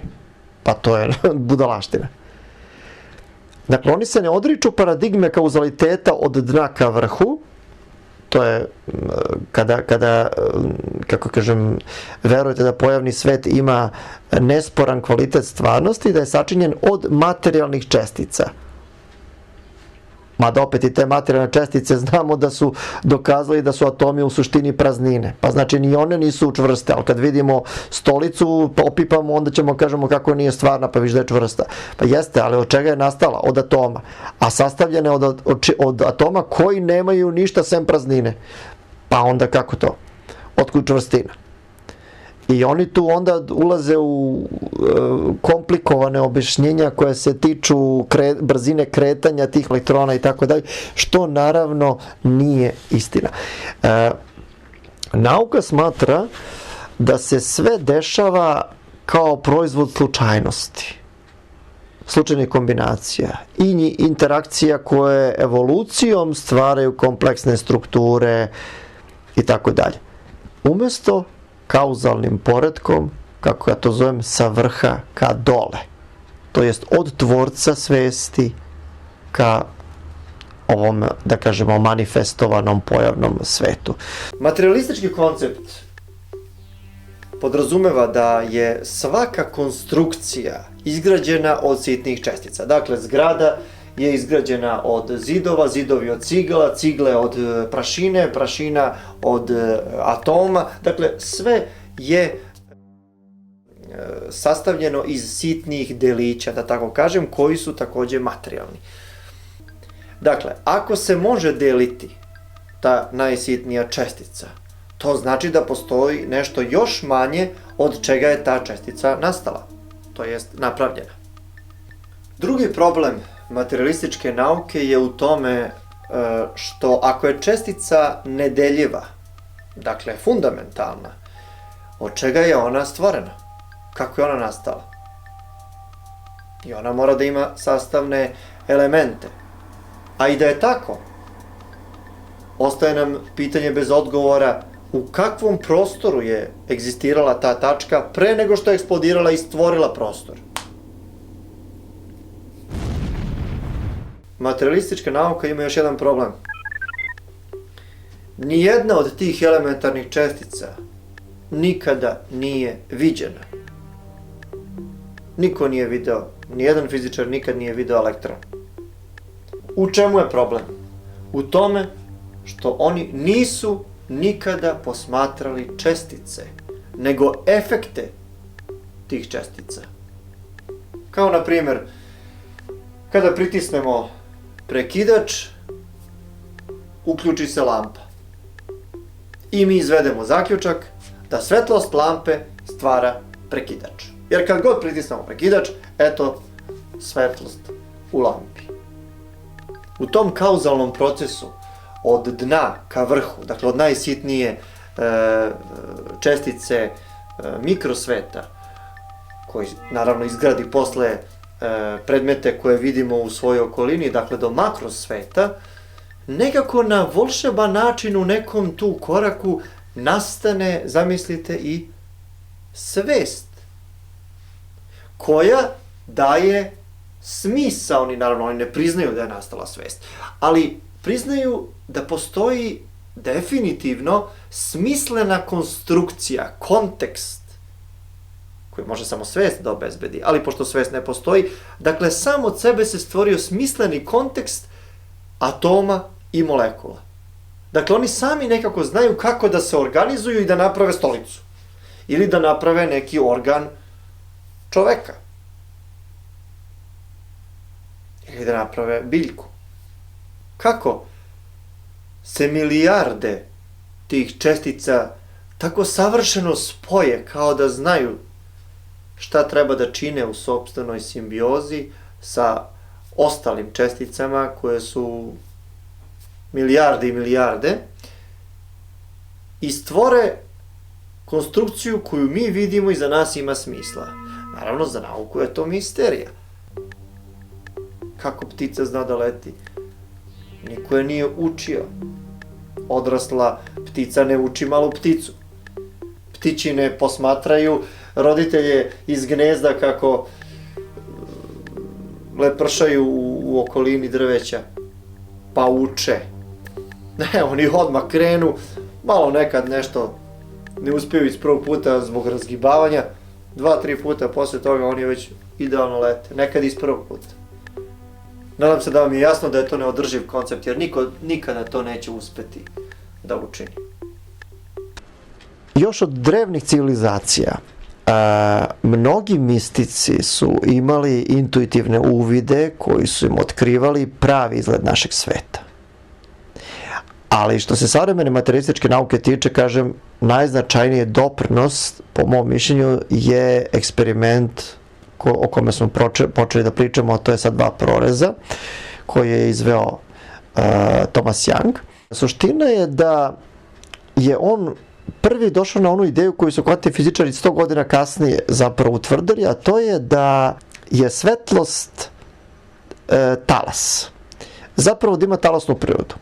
Pa to je budalaština. Dakle, oni se ne odriču paradigme kauzaliteta od dna ka vrhu, to je kada, kako kažem, verujete da pojavni svet ima nesporan kvalitet stvarnosti, da je sačinjen od materijalnih čestica. Mada opet i te materijalne čestice znamo da su dokazali da su atomi u suštini praznine. Pa znači ni one nisu čvrste, ali kad vidimo stolicu, opipamo, onda ćemo kažemo kako nije stvarna, pa viš da je čvrsta. Pa jeste, ali od čega je nastala? Od atoma. A sastavljene od atoma koji nemaju ništa sem praznine. Pa onda kako to? Otkud čvrstina? I oni tu onda ulaze u komplikovane objašnjenja koja se tiču brzine kretanja tih elektrona i tako dalje, što naravno nije istina. Nauka smatra da se sve dešava kao proizvod slučajnosti, slučajnih kombinacija i interakcija koje evolucijom stvaraju kompleksne strukture i tako dalje. Umesto kauzalnim poretkom, kako ja to zovem, sa vrha ka dole. To jest od tvorca svesti ka ovom, da kažemo, manifestovanom pojavnom svetu. Materialistički koncept podrazumeva da je svaka konstrukcija izgrađena od sitnih čestica. Dakle, zgrada je izgrađena od zidova, zidovi od cigla, cigle od prašine, prašina od atoma. Dakle, sve je sastavljeno iz sitnih delića, da tako kažem, koji su takođe materijalni. Dakle, ako se može deliti ta najsitnija čestica, to znači da postoji nešto još manje od čega je ta čestica nastala, to jest napravljena. Drugi problem materialističke nauke je u tome što ako je čestica nedeljiva, dakle fundamentalna, od čega je ona stvorena? Kako je ona nastala? I ona mora da ima sastavne elemente. A i da je tako, ostaje nam pitanje bez odgovora u kakvom prostoru je egzistirala ta tačka pre nego što je eksplodirala i stvorila prostor. Materialistička nauka ima još jedan problem. Nijedna od tih elementarnih čestica nikada nije viđena. Niko nije video, nijedan fizičar nikad nije video elektron. U čemu je problem? U tome što oni nisu nikada posmatrali čestice, nego efekte tih čestica. Kao na primjer, kada pritisnemo prekidač, uključi se lampa. I mi izvedemo zaključak da svetlost lampe stvara prekidač. Jer kad god pritisnemo prekidač, eto svetlost u lampi. U tom kauzalnom procesu od dna ka vrhu, dakle od najsitnije čestice mikrosveta, koji naravno izgradi posle predmete koje vidimo u svojoj okolini, dakle do makrosveta, nekako na volšeban način u nekom tu koraku nastane, zamislite, i svest, koja daje smisao. Oni ne priznaju da je nastala svest, ali priznaju da postoji definitivno smislena konstrukcija, kontekst, koji može samo svest da obezbedi, ali pošto svest ne postoji, dakle sam od sebe se stvorio smisleni kontekst atoma i molekula. Dakle, oni sami nekako znaju kako da se organizuju i da naprave stolicu. Ili da naprave neki organ čoveka. Ili da naprave biljku. Kako se milijarde tih čestica tako savršeno spoje, kao da znaju šta treba da čine u sopstvenoj simbiozi sa ostalim česticama koje su milijarde i milijarde, i stvore konstrukciju koju mi vidimo i za nas ima smisla. Naravno, za nauku je to misterija. Kako ptica zna da leti? Niko je nije učio. Odrasla ptica ne uči malu pticu. Ptići ne posmatraju roditelje iz gnezda kako lepršaju u okolini drveća, pa uče. Ne, oni odmah krenu, malo nekad nešto ne uspiju iz prvog puta zbog razgibavanja, 2-3 puta posle toga oni već idealno lete, nekad iz prvog puta. Nadam se da vam je jasno da je to neodrživ koncept, jer niko nikada to neće uspeti da učini. Još od drevnih civilizacija, mnogi mistici su imali intuitivne uvide koji su im otkrivali pravi izgled našeg sveta. Ali što se savremene materialističke nauke tiče, kažem, najznačajniji doprinos, po mom mišljenju, je eksperiment o kome smo počeli da pričamo, a to je sa 2 proreza, koji je izveo Thomas Young. Suština je da je on prvi došao na onu ideju koju su kvantni fizičari 100 godina kasnije zapravo utvrdili, a to je da je svetlost talas. Zapravo da ima talasnu prirodu.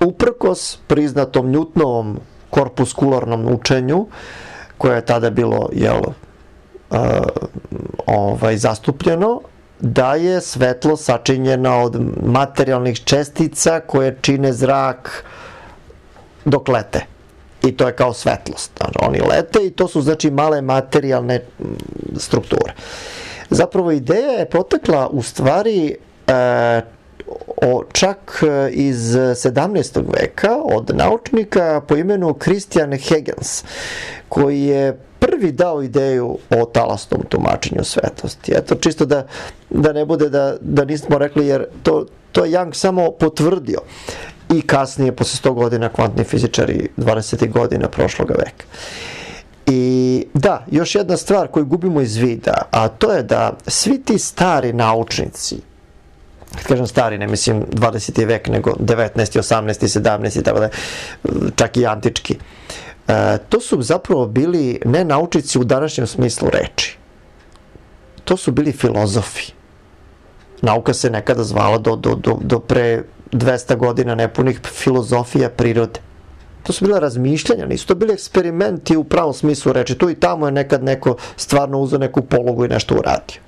Uprkos priznatom Newtonovom korpuskularnom učenju, koje je tada bilo zastupljeno, da je svetlost sačinjena od materijalnih čestica koje čine zrak dok lete. I to je kao svetlost. Znači, oni lete i to su znači male materijalne strukture. Zapravo ideja je potekla u stvari čak iz 17. veka od naučnika po imenu Christian Huygens, koji je prvi dao ideju o talasnom tumačenju svetlosti. Eto, čisto da ne bude da nismo rekli, jer to je Young samo potvrdio. I kasnije, posle 100 godina, kvantni fizičari 20. godina prošlog veka. I da, još jedna stvar koju gubimo iz vida, a to je da svi ti stari naučnici, kad kažem stari, ne mislim 20. vek, nego 19., 18., 17., tako da, čak i antički, to su zapravo bili ne naučnici u današnjem smislu reči. To su bili filozofi. Nauka se nekada zvala do pre 200 godina nepunih filozofija prirode. To su bila razmišljanja, nisu to bili eksperimenti u pravom smislu reči. Tu i tamo je nekad neko stvarno uzeo neku pologu i nešto uradio.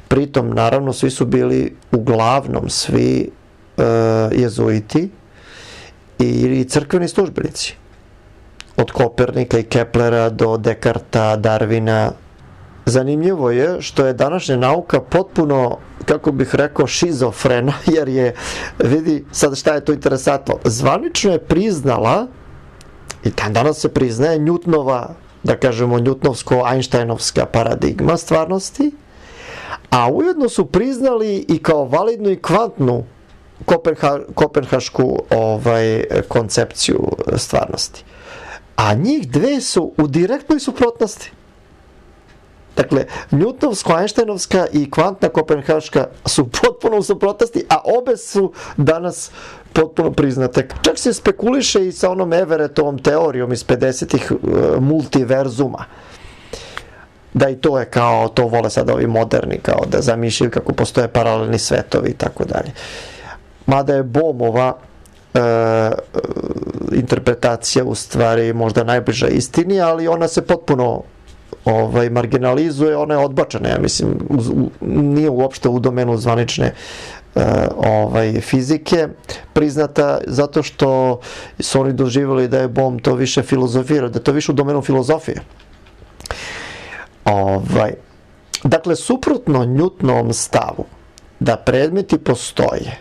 Pritom, naravno, svi su bili, uglavnom svi jezuiti i crkveni službenici. Od Kopernika i Keplera do Dekarta, Darwina. Zanimljivo je što je današnja nauka potpuno, kako bih rekao, šizofrena, jer je, vidi sad šta je to interesantno, zvanično je priznala, i danas se priznaje, Newtonova, da kažemo, Newtonovsko-Einsteinovska paradigma stvarnosti, a ujedno su priznali i kao validnu i kvantnu kopenhašku koncepciju stvarnosti. A njih dve su u direktnoj suprotnosti. Dakle, Newtonovsko-Einsteinovska i kvantna kopenhaška su potpuno u suprotnosti, a obe su danas potpuno priznate. Čak se spekuliše i sa onom Everettovom teorijom iz 50-ih multiverzuma. Da i to je kao, to vole sad ovi moderni, kao da zamišljaju kako postoje paralelni svetovi i tako dalje. Mada je Bohmova interpretacija u stvari možda najbliža istini, ali ona se potpuno marginalizuje, ona je odbačena, ja mislim, nije uopšte u domenu zvanične fizike priznata, zato što su oni doživjeli da je Bohm to više filozofirao, da je to više u domenu filozofije. Dakle, suprotno Newtonovom stavu da predmeti postoje,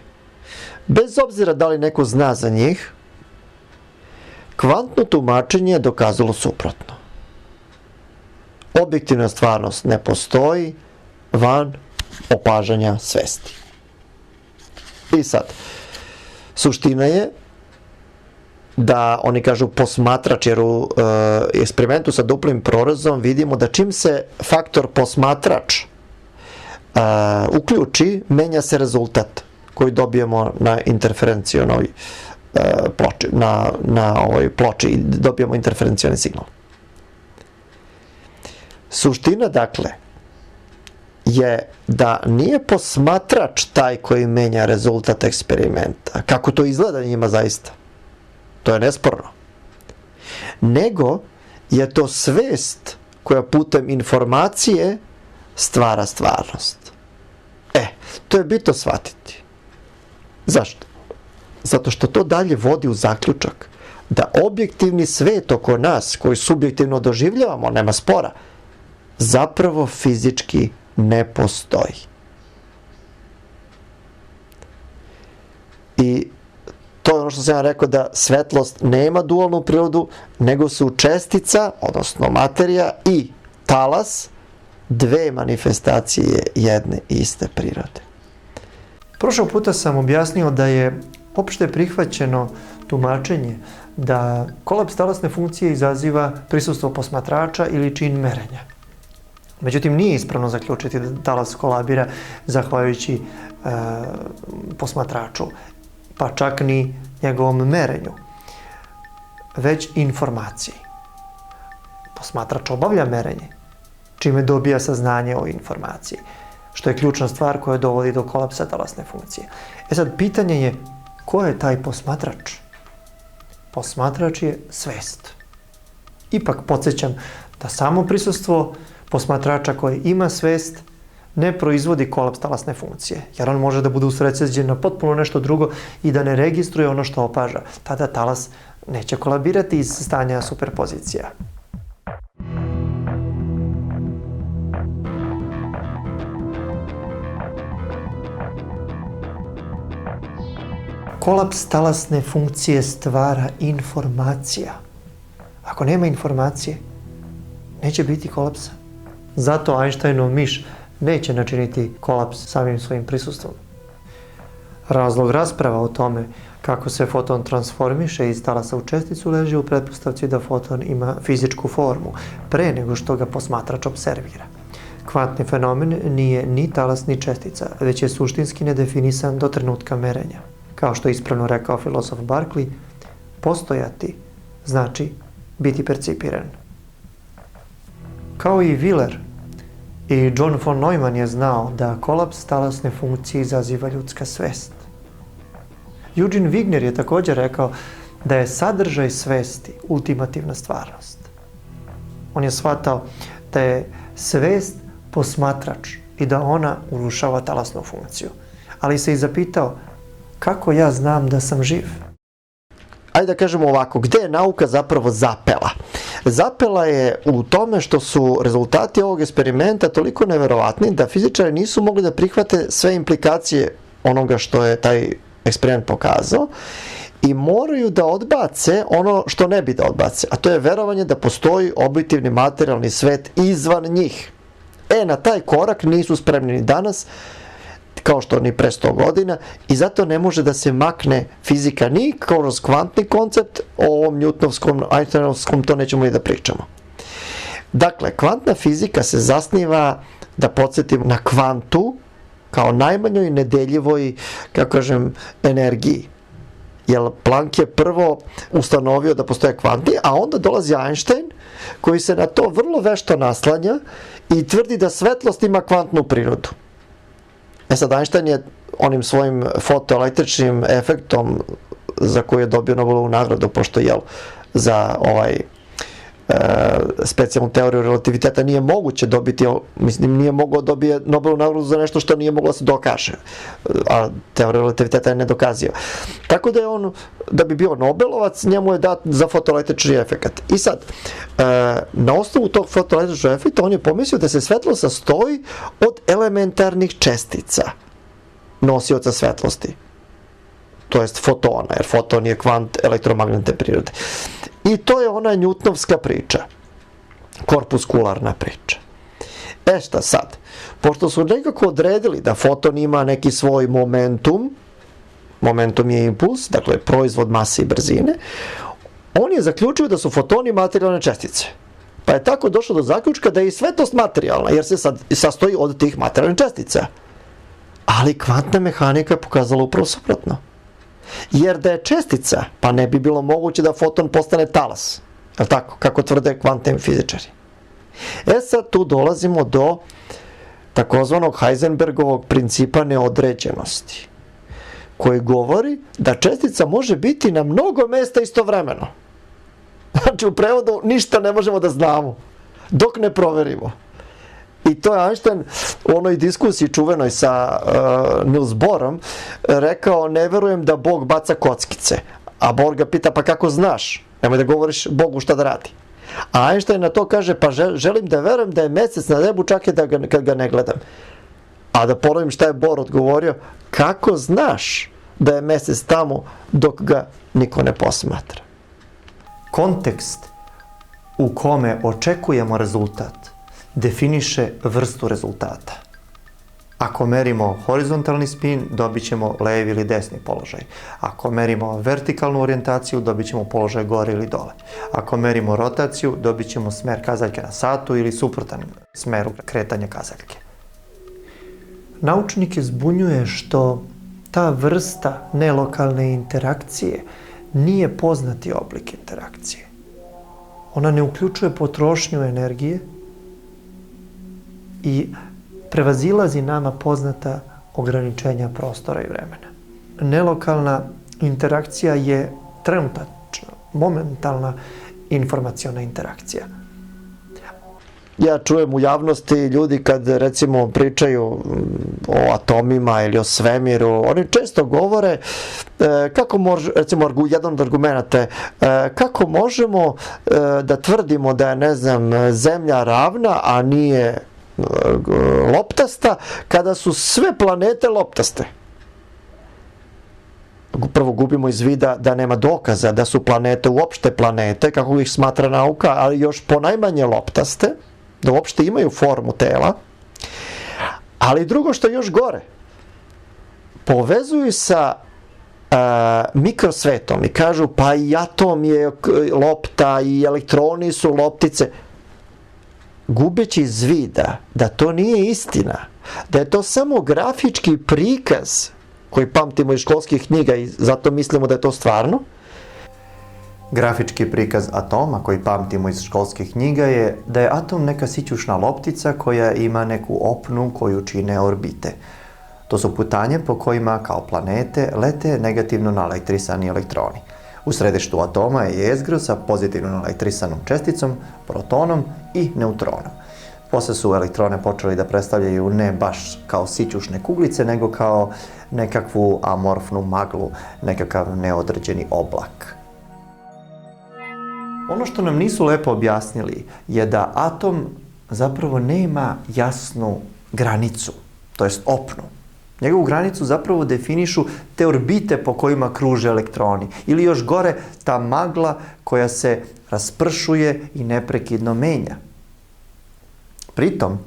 bez obzira da li neko zna za njih, kvantno tumačenje je dokazalo suprotno. Objektivna stvarnost ne postoji van opažanja svesti. I sad, suština je da oni kažu posmatrač, jer u eksperimentu sa duplim prorezom vidimo da čim se faktor posmatrač uključi, menja se rezultat koji dobijemo na interferencionoj ploči, na ovoj ploči i dobijemo interferencioni signal. Suština, dakle, je da nije posmatrač taj koji menja rezultat eksperimenta, kako to izgleda njima zaista, to je nesporno, nego je to svest koja putem informacije stvara stvarnost. To je bitno shvatiti. Zašto? Zato što to dalje vodi u zaključak da objektivni svet oko nas, koji subjektivno doživljavamo, nema spora, zapravo fizički ne postoji. I to je ono što sam ja rekao, da svetlost nema dualnu prirodu, nego su čestica, odnosno materija i talas, dve manifestacije jedne iste prirode. Prošlog puta sam objasnio da je opšte prihvaćeno tumačenje da kolaps talasne funkcije izaziva prisustvo posmatrača ili čin merenja. Međutim, nije ispravno zaključiti da talas kolabira zahvaljujući posmatraču, pa čak ni njegovom merenju, već informaciji. Posmatrač obavlja merenje, čime dobija saznanje o informaciji, što je ključna stvar koja dovodi do kolapsa talasne funkcije. Sad, pitanje je ko je taj posmatrač? Posmatrač je svest. Ipak podsjećam da samo prisustvo posmatrača koji ima svest ne proizvodi kolaps talasne funkcije, jer on može da bude usredsređen na potpuno nešto drugo i da ne registruje ono što opaža. Tada talas neće kolabirati iz stanja superpozicija. Kolaps talasne funkcije stvara informacija. Ako nema informacije, neće biti kolapsa. Zato Einsteinov miš neće načiniti kolaps samim svojim prisustvom. Razlog rasprava o tome kako se foton transformiše iz talasa u česticu leži u pretpostavci da foton ima fizičku formu pre nego što ga posmatrač observira. Kvantni fenomen nije ni talas ni čestica, već je suštinski nedefinisan do trenutka merenja. Kao što je ispravno rekao filozof Berkeley, postojati znači biti percipiran. Kao i Wheeler, i John von Neumann je znao da kolaps talasne funkcije izaziva ljudska svest. Eugene Wigner je također rekao da je sadržaj svesti ultimativna stvarnost. On je shvatao da je svest posmatrač i da ona urušava talasnu funkciju. Ali se i zapitao, kako ja znam da sam živ? Ajde da kažemo ovako, gde je nauka zapravo zapela? Zapela je u tome što su rezultati ovog eksperimenta toliko neverovatni da fizičari nisu mogli da prihvate sve implikacije onoga što je taj eksperiment pokazao i moraju da odbace ono što ne bi da odbace, a to je verovanje da postoji objektivni materijalni svet izvan njih. Na taj korak nisu spremni ni danas, kao što ni pre 100 godina, i zato ne može da se makne fizika ni kroz kvantni koncept, o ovom Newtonovskom, Einsteinovskom, to nećemo i da pričamo. Dakle, kvantna fizika se zasniva, da podsjetim, na kvantu kao najmanjoj nedeljivoj, kako kažem, energiji. Jer Planck je prvo ustanovio da postoje kvanti, a onda dolazi Einstein koji se na to vrlo vešto naslanja i tvrdi da svetlost ima kvantnu prirodu. Sad, Einstein je onim svojim fotoelektričnim efektom za koji je dobio Nobelovu nagradu, pošto je za specijalnu teoriju relativiteta nije moguće dobiti, nije mogao dobije Nobelovu nagradu za nešto što nije moglo da se dokaže, a teorija relativiteta je nedokazio. Tako da je on, da bi bio Nobelovac, njemu je dat za fotoelektrični efekt. I sad, na osnovu tog fotoelektričnog efekta on je pomislio da se svetlost sastoji od elementarnih čestica nosioca svetlosti, to jest fotona, jer foton je kvant elektromagnetne prirode. I to je ona Newtonovska priča, korpuskularna priča. Šta sad? Pošto su nekako odredili da foton ima neki svoj momentum, momentum je impuls, dakle proizvod mase i brzine, on je zaključio da su fotoni materijalne čestice. Pa je tako došlo do zaključka da je i svetlost materijalna, jer se sad sastoji od tih materijalnih čestica. Ali kvantna mehanika je pokazala upravo suprotno. Jer da je čestica, pa ne bi bilo moguće da foton postane talas. Je li tako? Kako tvrde kvantni fizičari. Sad tu dolazimo do takozvanog Heisenbergovog principa neodređenosti, koji govori da čestica može biti na mnogo mesta istovremeno. Znači, u prevodu ništa ne možemo da znamo dok ne proverimo. I to je Einstein u onoj diskusiji čuvenoj sa Niels Bohrom rekao, ne verujem da Bog baca kockice. A Bohr ga pita, pa kako znaš? Nemoj da govoriš Bogu šta da radi. A Einstein na to kaže, pa želim da verujem da je mesec na nebu čak i kad ga ne gledam. A da ponovim šta je Bohr odgovorio, kako znaš da je mesec tamo dok ga niko ne posmatra? Kontekst u kome očekujemo rezultat definiše vrstu rezultata. Ako merimo horizontalni spin, dobit ćemo levi ili desni položaj. Ako merimo vertikalnu orijentaciju, dobit ćemo položaj gore ili dole. Ako merimo rotaciju, dobit ćemo smer kazaljke na satu ili suprotan smeru kretanja kazaljke. Naučnike zbunjuje što ta vrsta nelokalne interakcije nije poznati oblik interakcije. Ona ne uključuje potrošnju energije i prevazilazi nama poznata ograničenja prostora i vremena. Nelokalna interakcija je trenutačna, momentalna informaciona interakcija. Ja čujem u javnosti ljudi kad recimo pričaju o atomima ili o svemiru, oni često govore kako može, recimo jedan od argumenata, kako možemo da tvrdimo da je, ne znam, Zemlja ravna, a nije loptasta, kada su sve planete loptaste. Prvo gubimo iz vida da nema dokaza da su planete uopšte planete, kako ih smatra nauka, ali još ponajmanje loptaste, da uopšte imaju formu tela. Ali drugo što je još gore, povezuju sa mikrosvetom i kažu pa i atom je lopta i elektroni su loptice, gubeći iz vida da to nije istina, da je to samo grafički prikaz koji pamtimo iz školskih knjiga i zato mislimo da je to stvarno. Grafički prikaz atoma koji pamtimo iz školskih knjiga je da je atom neka sićušna loptica koja ima neku opnu koju čine orbite. To su putanje po kojima kao planete lete negativno naelektrisani elektroni. U središtu atoma je jezgro sa pozitivno naelektrisanom česticom, protonom i neutronom. Posle su elektrone počeli da predstavljaju ne baš kao sićušne kuglice, nego kao nekakvu amorfnu maglu, nekakav neodređeni oblak. Ono što nam nisu lepo objasnili je da atom zapravo nema jasnu granicu, to jest opnu. Njegovu granicu zapravo definišu te orbite po kojima kruže elektroni. Ili još gore, ta magla koja se raspršuje i neprekidno menja. Pritom,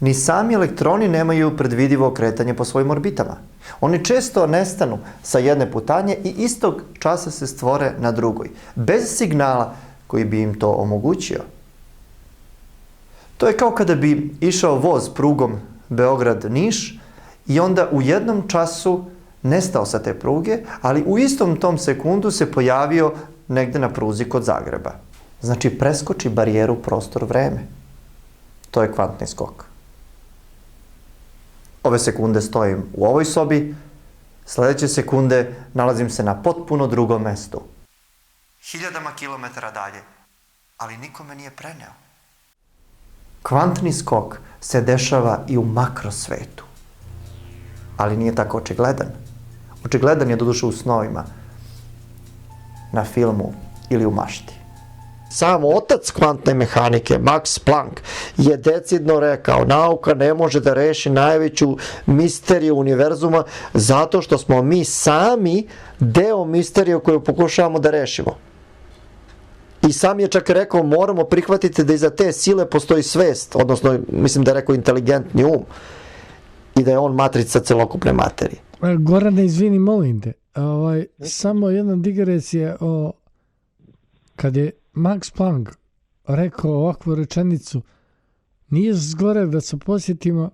ni sami elektroni nemaju predvidivo kretanje po svojim orbitama. Oni često nestanu sa jedne putanje i istog časa se stvore na drugoj, bez signala koji bi im to omogućio. To je kao kada bi išao voz prugom Beograd-Niš i onda u jednom času nestao sa te pruge, ali u istom tom sekundu se pojavio negde na pruzi kod Zagreba. Znači, preskoči barijeru prostor-vreme. To je kvantni skok. Ove sekunde stojim u ovoj sobi, sledeće sekunde nalazim se na potpuno drugom mestu. Hiljadama kilometara dalje, ali nikome nije preneo. Kvantni skok se dešava i u makrosvetu, ali nije tako očigledan. Očigledan je doduše u snovima, na filmu ili u mašti. Sam otac kvantne mehanike, Max Planck, je decidno rekao, nauka ne može da reši najveću misteriju univerzuma zato što smo mi sami deo misterije koju pokušavamo da rešimo. I sam je čak rekao, moramo prihvatiti da iza te sile postoji svest, odnosno, mislim da je rekao inteligentni um, i da je on matrica celokupne materije. Gorane, izvini, molim te, samo jedna digresija o kad je Max Planck rekao ovakvu rečenicu, nije zgore da se posjetimo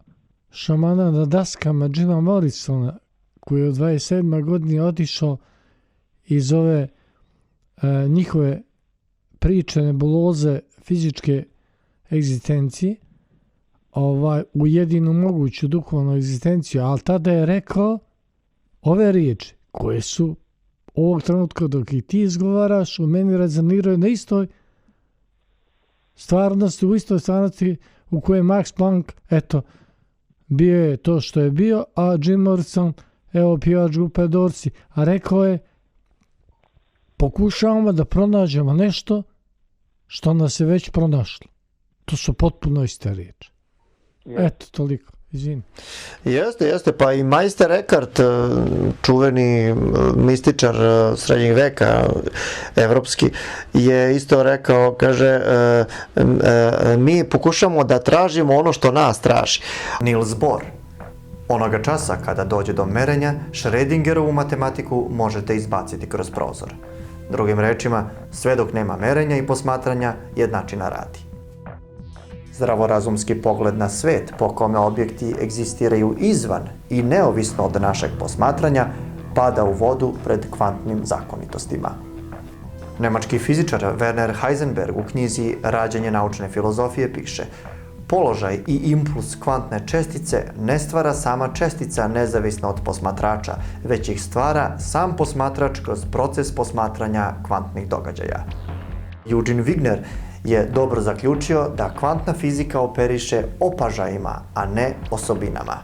šamana na daskama Jima Morrisona, koji je u 27. godini otišao iz ove njihove priče nebuloze fizičke egzistencije u jedinu moguću duhovnu egzistenciju, ali tada je rekao ove riječi koje su ovog trenutka dok i ti izgovaraš u meni rezoniraju na istoj stvarnosti, u istoj stvarnosti u kojoj Max Planck, eto, bio je to što je bio, a Jim Morrison, evo, pjevač grupe Dorsey, a rekao je, pokušavamo da pronađemo nešto što nas je već pronašlo. To su potpuno iste riječi. Eto, toliko. Izvini. Jeste, pa i Meister Eckhart, čuveni mističar srednjeg veka, evropski, je isto rekao, kaže, mi pokušamo da tražimo ono što nas traži. Niels Bohr, Onoga časa kada dođe do merenja, Schrödingerovu matematiku možete izbaciti kroz prozor. Drugim rečima, sve dok nema merenja i posmatranja, jednačina radi. Zdravorazumski pogled na svet po kome objekti egzistiraju izvan i neovisno od našeg posmatranja pada u vodu pred kvantnim zakonitostima. Nemački fizičar Werner Heisenberg u knjizi Rađanje naučne filozofije piše: položaj i impuls kvantne čestice ne stvara sama čestica nezavisno od posmatrača, već ih stvara sam posmatrač kroz proces posmatranja kvantnih događaja. Eugene Wigner je dobro zaključio da kvantna fizika operiše opažajima, a ne osobinama.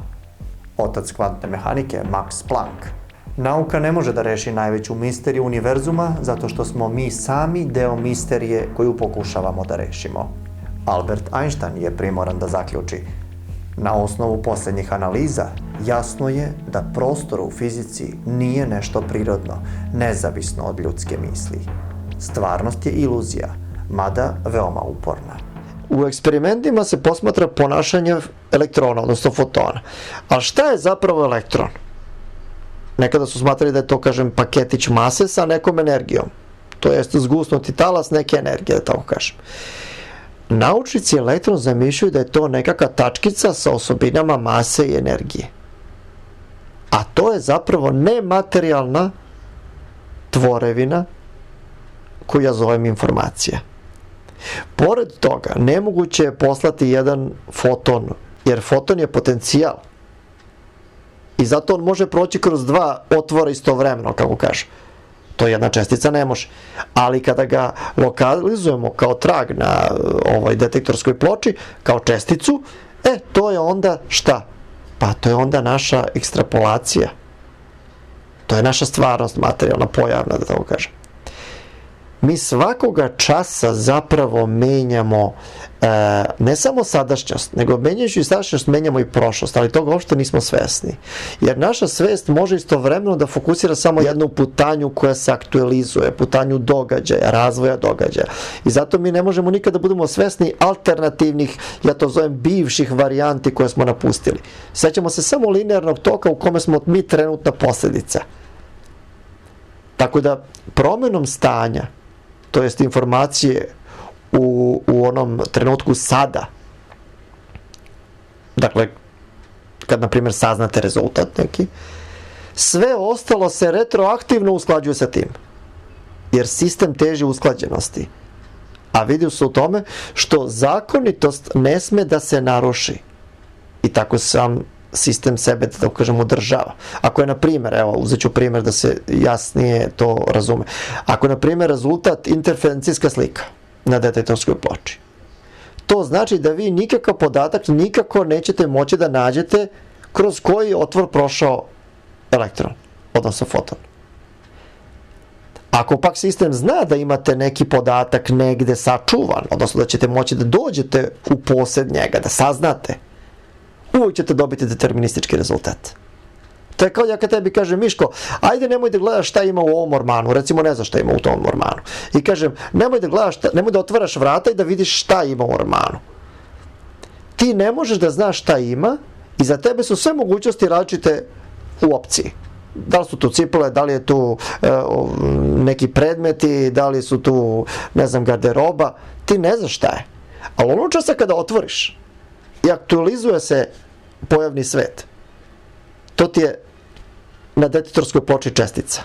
Otac kvantne mehanike, Max Planck. Nauka ne može da reši najveću misteriju univerzuma zato što smo mi sami deo misterije koju pokušavamo da rešimo. Albert Einstein je primoran da zaključi: na osnovu posljednjih analiza jasno je da prostor u fizici nije nešto prirodno, nezavisno od ljudske misli. Stvarnost je iluzija, mada veoma uporna. U eksperimentima se posmatra ponašanje elektrona, odnosno fotona. A šta je zapravo elektron? Nekada su smatrali da je to, kažem, paketić mase sa nekom energijom. To jest zgusnuti talas neke energije, da tako kažem. Naučnici elektron zamišljaju da je to nekakva tačkica sa osobinama mase i energije. A to je zapravo nematerijalna tvorevina koju ja zovem informacija. Pored toga, nemoguće je poslati jedan foton, jer foton je potencijal. I zato on može proći kroz dva otvora istovremeno, kako kaže. To jedna čestica ne može. Ali kada ga lokalizujemo kao trag na detektorskoj ploči, kao česticu, to je onda šta? Pa to je onda naša ekstrapolacija. To je naša stvarnost materijalna, pojavna, da tako kažem. Mi svakoga časa zapravo menjamo ne samo sadašnjost, nego menjajući sadašnjost menjamo i prošlost, ali toga uopšte nismo svesni. Jer naša svest može istovremeno da fokusira samo jednu putanju koja se aktualizuje, putanju događaja, razvoja događaja. I zato mi ne možemo nikada da budemo svesni alternativnih, ja to zovem bivših varijanti koje smo napustili. Sećamo se samo linearnog toka u kome smo mi trenutna posljedica. Tako da promenom stanja, to jest informacije u onom trenutku sada, dakle, kad, na primjer, saznate rezultat neki, sve ostalo se retroaktivno usklađuje sa tim. Jer sistem teži usklađenosti. A vidi se u tome što zakonitost ne sme da se naruši. I tako sam sistem sebe, da tako kažem, održava. Ako je, na primjer, evo, uzet ću primjer da se jasnije to razume. Ako je, na primjer, rezultat interferencijska slika na detektorskoj ploči, to znači da vi nikakav podatak nikako nećete moći da nađete kroz koji otvor prošao elektron, odnosno foton. Ako pak sistem zna da imate neki podatak negde sačuvan, odnosno da ćete moći da dođete u posed njega, da saznate, uvijek ćete dobiti deterministički rezultat. To je kao ja kad tebi kažem: Miško, ajde nemoj da gledaš šta ima u ovom ormanu, recimo ne znaš šta ima u tom ormanu. I kažem, nemoj da gledaš, nemoj da otvaraš vrata i da vidiš šta ima u ormanu. Ti ne možeš da znaš šta ima i za tebe su sve mogućnosti različite u opciji. Da li su tu cipele, da li je tu neki predmeti, da li su tu, ne znam, garderoba, ti ne znaš šta je. Ali ono časa kada otvoriš i aktualizuje se pojavni svet, to ti je na detektorskoj ploči čestica.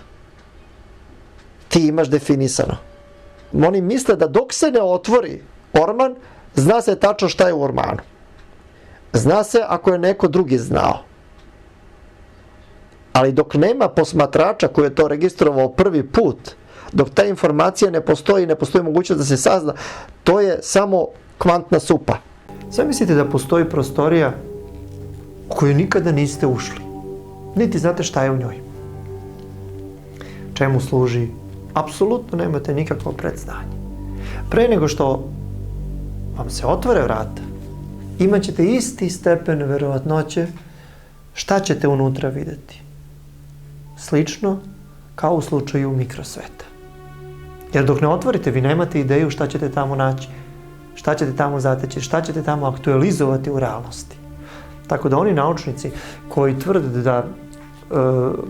Ti imaš definisano. Oni misle da dok se ne otvori orman, zna se tačno šta je u ormanu. Zna se ako je neko drugi znao. Ali dok nema posmatrača koji je to registrovao prvi put, dok ta informacija ne postoji, ne postoji mogućnost da se sazna, to je samo kvantna supa. Sve mislite da postoji prostorija u koju nikada niste ušli, niti znate šta je u njoj? Čemu služi? Apsolutno nemate nikakvo predznanje. Pre nego što vam se otvore vrata, imat ćete isti stepen verovatnoće šta ćete unutra videti. Slično kao u slučaju mikrosveta. Jer dok ne otvorite, vi nemate ideju šta ćete tamo naći, šta ćete tamo zateći, šta ćete tamo aktualizovati u realnosti. Tako da oni naučnici koji tvrde da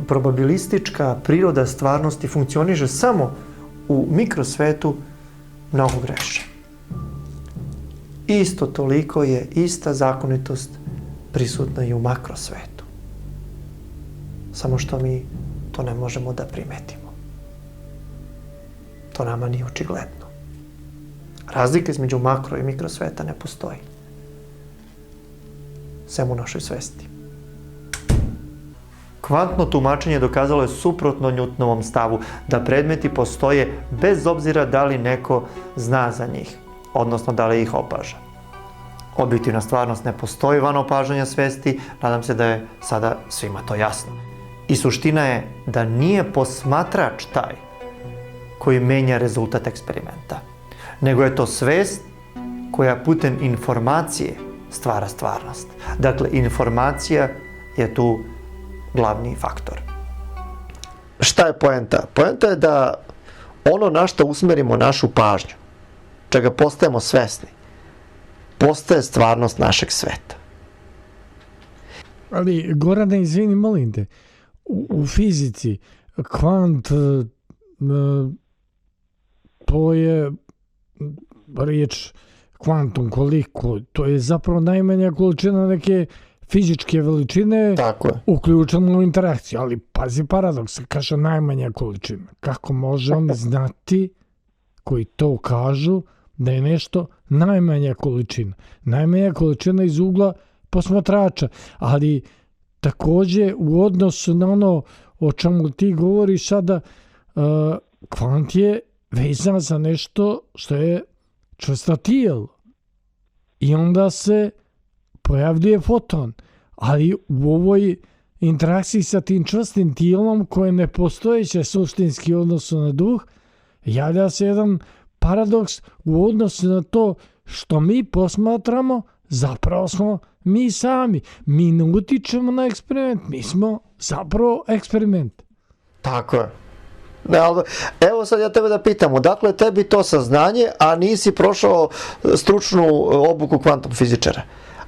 probabilistička priroda stvarnosti funkcioniše samo u mikrosvetu, mnogo greše. Isto toliko je ista zakonitost prisutna i u makrosvetu. Samo što mi to ne možemo da primetimo. To nama nije očigledno. Razlika između makro i mikrosveta ne postoji. Sem u našoj svesti. Kvantno tumačenje dokazalo je suprotno Newtonovom stavu da predmeti postoje bez obzira da li neko zna za njih, odnosno da li ih opaža. Objektivna stvarnost ne postoji van opažanja svesti, nadam se da je sada svima to jasno. I suština je da nije posmatrač taj koji menja rezultat eksperimenta, nego je to svest koja putem informacije stvara stvarnost. Dakle, informacija je tu glavni faktor. Šta je poenta? Poenta je da ono na što usmerimo našu pažnju, čega postajemo svesni, postaje stvarnost našeg sveta. Ali, Gorane, izvini, molim te, u fizici, kvant, to je riječ kvantum, koliko, to je zapravo najmanja količina neke fizičke veličine uključena u interakciju. Ali pazi paradoks, kaže najmanja količina. Kako može on znati, koji to kažu, da je nešto najmanja količina? Najmanja količina iz ugla posmatrača, ali također u odnosu na ono o čemu ti govoriš sada, kvant je vezan za nešto što je čvrsto tijelo. I onda se pojavljuje foton. Ali u ovoj interakciji sa tim čvrstim tijelom koje ne postojeće suštinski u odnosu na duh, javlja se jedan paradoks u odnosu na to što mi posmatramo, zapravo smo mi sami. Mi ne utičemo na eksperiment, mi smo zapravo eksperiment. Tako je. Evo sad ja tebe da pitam, odakle je tebi to saznanje, a nisi prošao stručnu obuku kvantnog fizičara?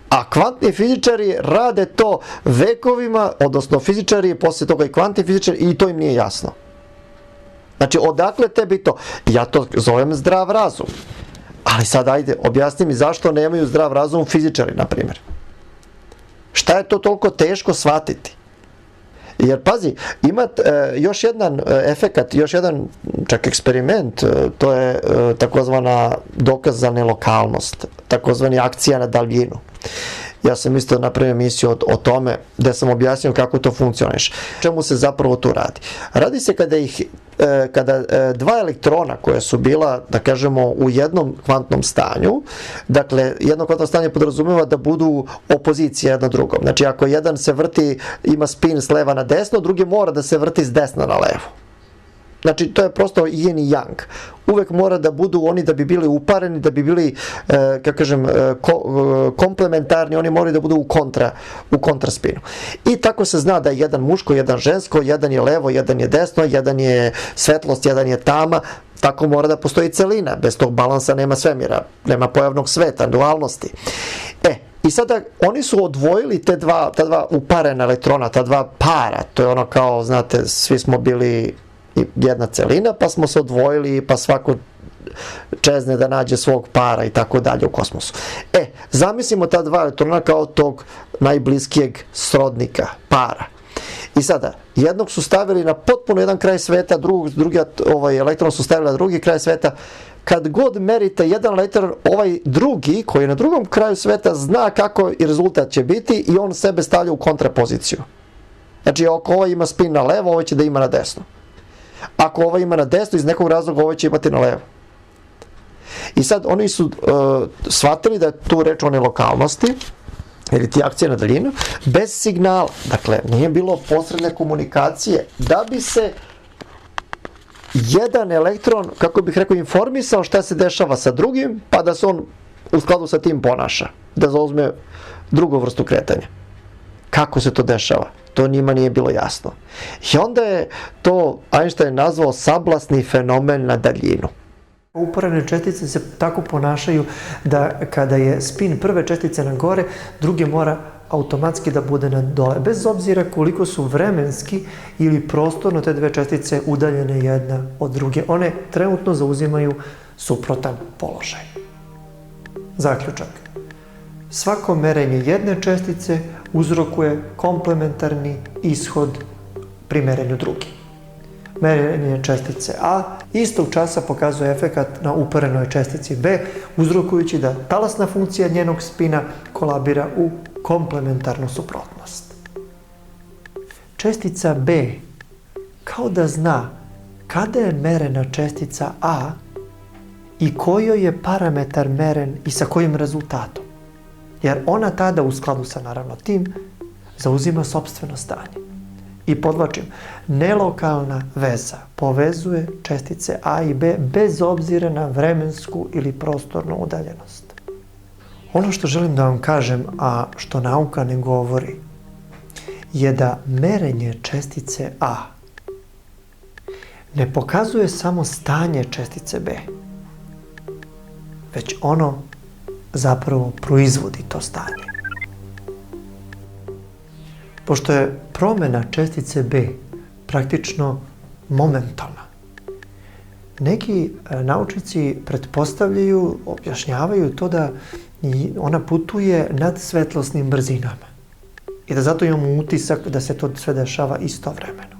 A kvantni fizičari rade to vekovima, odnosno fizičari, poslije toga i kvantni fizičari, i to im nije jasno. Znači, odakle tebi to? Ja to zovem zdrav razum. Ali sad ajde, objasni mi zašto nemaju zdrav razum fizičari, na primjer. Šta je to toliko teško shvatiti? Jer pazi, ima još jedan efekat, još jedan čak eksperiment, to je takozvana dokaz za nelokalnost, takozvani akcija na daljinu. Ja sam isto napravio emisiju o tome gdje sam objasnio kako to funkcioniše. Čemu se zapravo tu radi? Radi se kada dva elektrona koja su bila, da kažemo, u jednom kvantnom stanju, dakle, jedno kvantno stanje podrazumijeva da budu opozicija jedno drugom. Znači, ako jedan se vrti, ima spin s leva na desno, drugi mora da se vrti s desna na levo. Znači, to je prosto yin i yang. Uvek mora da budu oni da bi bili upareni, da bi bili, kako kažem, komplementarni, oni moraju da budu u kontraspinu. I tako se zna da je jedan muško, jedan žensko, jedan je levo, jedan je desno, jedan je svetlost, jedan je tama. Tako mora da postoji celina. Bez tog balansa nema svemira, nema pojavnog sveta, dualnosti. I sada oni su odvojili ta dva uparena elektrona, ta dva para. To je ono kao, znate, svi smo bili jedna celina, pa smo se odvojili, pa svako čezne da nađe svog para i tako dalje u kosmosu. Zamislimo ta dva elektrona kao tog najbliskijeg srodnika, para. I sada, jednog su stavili na potpuno jedan kraj sveta, drugi elektron su stavili na drugi kraj sveta. Kad god merite jedan elektron, ovaj drugi, koji je na drugom kraju sveta, zna kako i rezultat će biti i on sebe stavlja u kontrapoziciju. Znači, ako ovaj ima spin na levo, ovaj će da ima na desno. Ako ovaj ima na desno, iz nekog razloga ovaj će imati na levo. I sad oni su shvatili da je tu reč o nelokalnosti, ili ti akcije na daljinu, bez signala. Dakle, nije bilo posredne komunikacije, da bi se jedan elektron, kako bih rekao, informisao šta se dešava sa drugim, pa da se on u skladu sa tim ponaša, da zauzme drugu vrstu kretanja. Kako se to dešava? To njima nije bilo jasno. I onda je to Einstein nazvao sablasni fenomen na daljinu. Uporene čestice se tako ponašaju da kada je spin prve čestice na gore, druge mora automatski da bude na dole, bez obzira koliko su vremenski ili prostorno te dve čestice udaljene jedna od druge. One trenutno zauzimaju suprotan položaj. Zaključak. Svako merenje jedne čestice uzrokuje komplementarni ishod pri merenju druge. Merenje čestice A istog časa pokazuje efekat na uparenoj čestici B, uzrokujući da talasna funkcija njenog spina kolabira u komplementarnu suprotnost. Čestica B kao da zna kada je merena čestica A i kojoj je parametar meren i sa kojim rezultatom. Jer ona tada, u skladu sa naravno tim, zauzima sopstveno stanje. I podvlačim, nelokalna veza povezuje čestice A i B bez obzira na vremensku ili prostornu udaljenost. Ono što želim da vam kažem, a što nauka ne govori, je da merenje čestice A ne pokazuje samo stanje čestice B, već ono zapravo proizvodi to stanje. Pošto je promjena čestice B praktično momentalna, neki naučnici pretpostavljaju, objašnjavaju to da ona putuje nad svetlosnim brzinama i da zato imamo utisak da se to sve dešava istovremeno.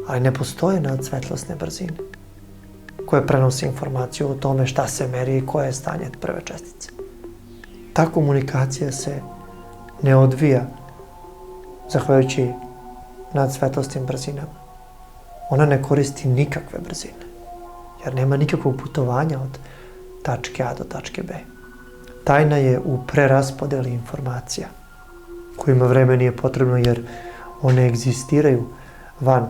Ali ne postoje nadsvetlosne brzine koje prenose informaciju o tome šta se meri i koje je stanje prve čestice. Ta komunikacija se ne odvija zahvaljujući nadsvetlosnim brzinama. Ona ne koristi nikakve brzine, jer nema nikakvog putovanja od tačke A do tačke B. Tajna je u preraspodeli informacija, kojima vreme nije potrebno jer one egzistiraju van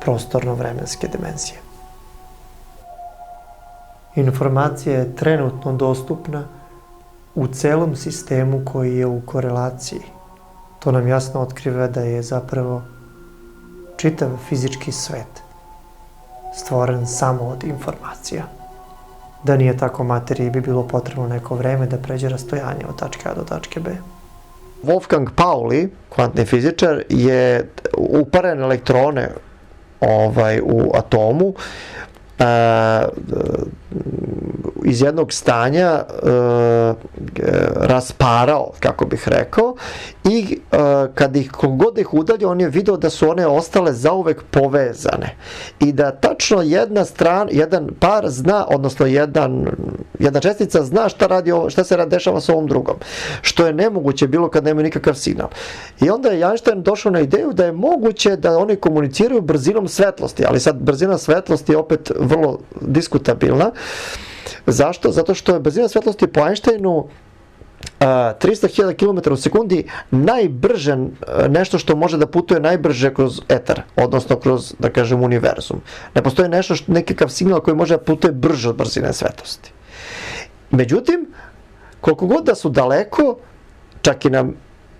prostorno-vremenske dimenzije. Informacija je trenutno dostupna u celom sistemu koji je u korelaciji. To nam jasno otkriva da je zapravo čitav fizički svet stvoren samo od informacija. Da nije tako, materiji bi bilo potrebno neko vreme da pređe rastojanje od tačke A do tačke B. Wolfgang Pauli, kvantni fizičar, je uparene elektrone u atomu iz jednog stanja rasparao, kako bih rekao, i kad ih god ih udalje, on je video da su one ostale zauvek povezane i da tačno jedan par zna, odnosno jedna čestica zna šta se dešava s ovom drugom, što je nemoguće bilo kad nema nikakav signal. I onda je Einstein došao na ideju da je moguće da oni komuniciraju brzinom svetlosti, ali sad brzina svetlosti je opet vrlo diskutabilna. Zašto? Zato što je brzina svetlosti po Einsteinu 300.000 km u sekundi najbrže, nešto što može da putuje najbrže kroz etar, odnosno kroz, da kažem, univerzum. Ne postoji nekakav signal koji može da putuje brže od brzine svetlosti. Međutim, koliko god da su daleko, čak i na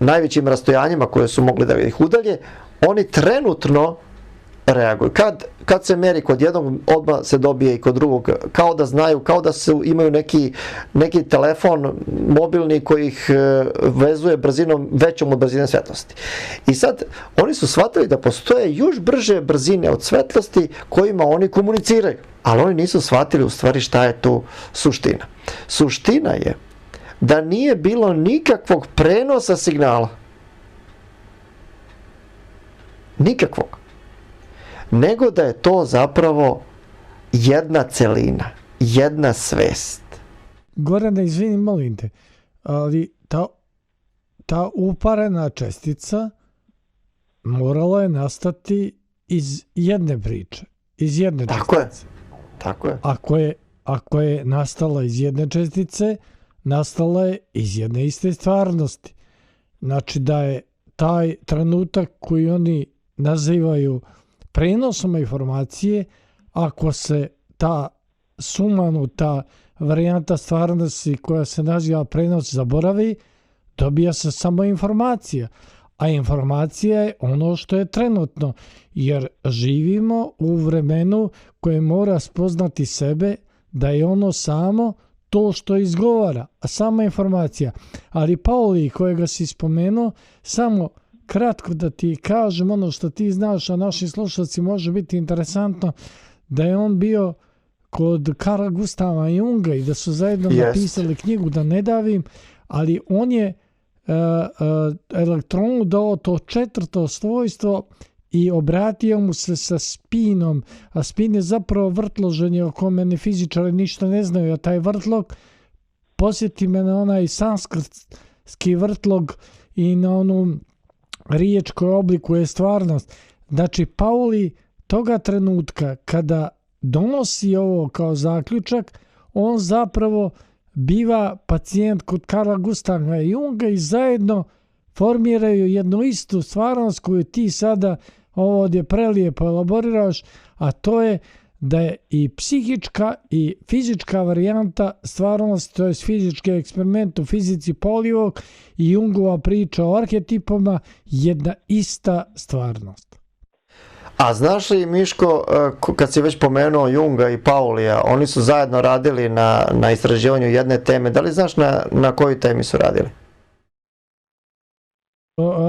najvećim rastojanjima koje su mogli da ih udalje, oni trenutno reaguju. Kad se meri kod jednog, odmah se dobije i kod drugog, kao da znaju, kao da imaju neki telefon mobilni koji ih vezuje brzinom većom od brzine svetlosti. I sad, oni su shvatili da postoje još brže brzine od svetlosti kojima oni komuniciraju, ali oni nisu shvatili u stvari šta je tu suština. Suština je da nije bilo nikakvog prenosa signala. Nikakvog. Nego da je to zapravo jedna celina, jedna svest. Gorane, izvini, molim te, ali ta uparena čestica morala je nastati iz jedne priče, iz jedne čestice. Tako je. Ako je nastala iz jedne čestice, nastala je iz jedne iste stvarnosti. Znači da je taj trenutak koji oni nazivaju prenosom informacije, ako se ta sumanuta varijanta stvarnosti koja se naziva prenos zaboravi, dobija se samo informacija. A informacija je ono što je trenutno, jer živimo u vremenu koje mora spoznati sebe da je ono samo to što izgovara, sama informacija. Ali Pauli, kojega si spomenuo, samo kratko da ti kažem ono što ti znaš, a naši slušalci može biti interesantno, da je on bio kod Carla Gustava Junga i da su zajedno napisali knjigu, da ne davim, ali on je elektronu dao to 4. svojstvo i obratio mu se sa spinom, a spin je zapravo vrtloženje o kome ni fizičari ništa ne znaju, a taj vrtlog posjeti me na onaj sanskritski vrtlog i na onu riječ koja oblikuje stvarnost. Znači, Pauli toga trenutka kada donosi ovo kao zaključak, on zapravo biva pacijent kod Carla Gustava Junga i zajedno formiraju jednu istu stvarnost koju ti sada ovdje prelijepo elaboriraš, a to je da je i psihička i fizička varijanta stvarnosti, to je fizički eksperiment u fizici Paulijevog i Jungova priča o arhetipama, jedna ista stvarnost. A znaš li, Miško, kad si već pomenuo Junga i Paulija, oni su zajedno radili na istraživanju jedne teme. Da li znaš na kojoj temi su radili?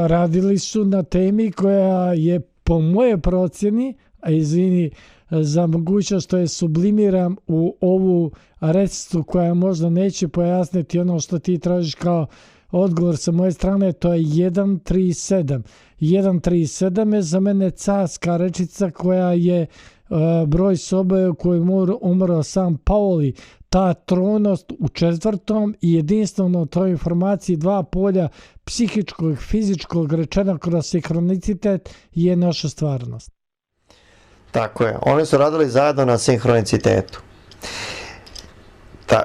Radili su na temi koja je po moje procjeni, a izvini za mogućnost što je sublimiram u ovu rečcu koja možda neće pojasniti ono što ti tražiš kao odgovor sa moje strane, to je 137. 137 je za mene carska rečica koja je broj sobe u kojoj umro sam Pauli. Ta trojnost u 4. i jedinstveno toj informaciji 2 polja psihičkog i fizičkog rečeno kroz sinhronicitet je naša stvarnost. Tako je. Oni su radili zajedno na sinhronicitetu.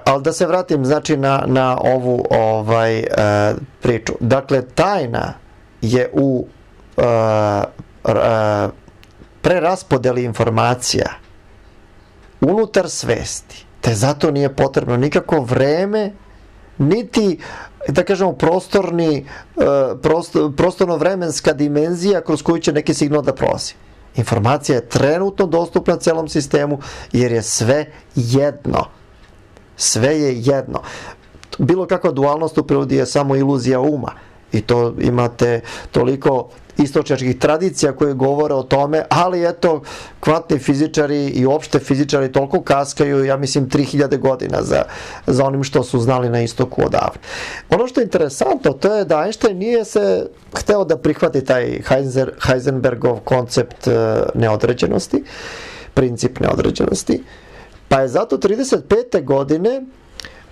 Ali da se vratim znači na ovu priču. Dakle, tajna je u preraspodeli informacija unutar svesti, te zato nije potrebno nikako vreme, niti, da kažemo, prostorno-vremenska dimenzija kroz koju će neki signal da prolazi. Informacija je trenutno dostupna celom sistemu jer je sve jedno. Sve je jedno. Bilo kakva dualnost u prirodi je samo iluzija uma. I to imate toliko istočnjačkih tradicija koje govore o tome, ali eto, kvantni fizičari i opšte fizičari toliko kaskaju, ja mislim, 3000 godina za onim što su znali na istoku odavno. Ono što je interesantno, to je da Einstein nije se hteo da prihvati taj Heisenbergov koncept neodređenosti, princip neodređenosti, pa je zato 35. godine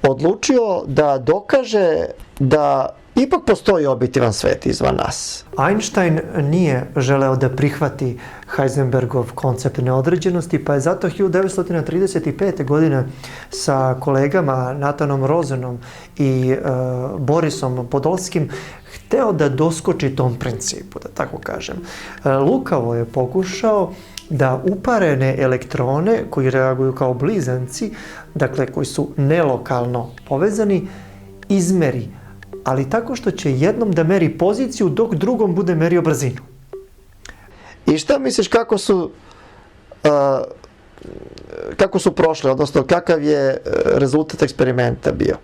odlučio da dokaže da ipak postoji objektivan svet izvan nas. Einstein nije želeo da prihvati Heisenbergov koncept neodređenosti, pa je zato 1935. godine sa kolegama Nathanom Rosenom i Borisom Podolskim hteo da doskoči tom principu, da tako kažem. Lukavo je pokušao da uparene elektrone koji reaguju kao blizanci, dakle koji su nelokalno povezani, izmeri, ali tako što će jednom da meri poziciju dok drugom bude merio brzinu. I šta misliš kako su prošle, odnosno kakav je rezultat eksperimenta bio?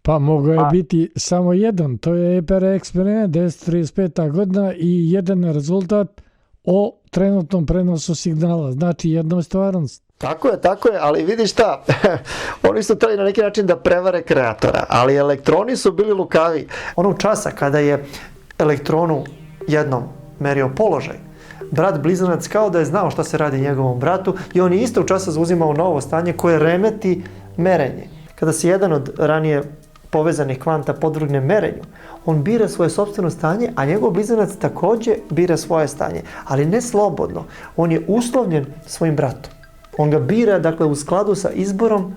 Pa mogao je biti samo jedan, to je EPR eksperiment 1935. godina i jedan rezultat o trenutnom prenosu signala, znači jednoj stvarnost. Tako je, ali vidiš šta, oni su trebali na neki način da prevare kreatora, ali elektroni su bili lukavi. Onog časa kada je elektronu jednom merio položaj, brat blizanac kao da je znao šta se radi njegovom bratu i on je istog časa zauzimao novo stanje koje remeti merenje. Kada se jedan od ranije povezanih kvanta podvrgne merenju, on bira svoje sopstveno stanje, a njegov blizanac također bira svoje stanje, ali ne slobodno. On je uslovljen svojim bratom. On ga bira, dakle, u skladu sa izborom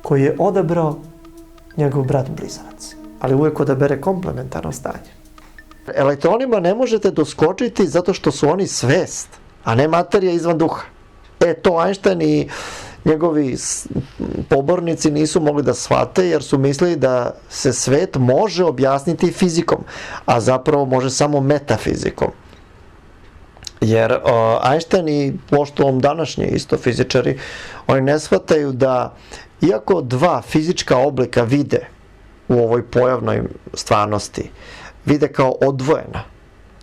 koji je odabrao njegov brat blizanac. Ali uvijek odabere komplementarno stanje. Elektronima ne možete doskočiti zato što su oni svest, a ne materija izvan duha. To Einstein i njegovi pobornici nisu mogli da shvate jer su mislili da se svet može objasniti fizikom, a zapravo može samo metafizikom. Jer Einstein i pošto današnji isto fizičari, oni ne shvataju da Iako dva fizička oblika vide u ovoj pojavnoj stvarnosti, vide kao odvojena,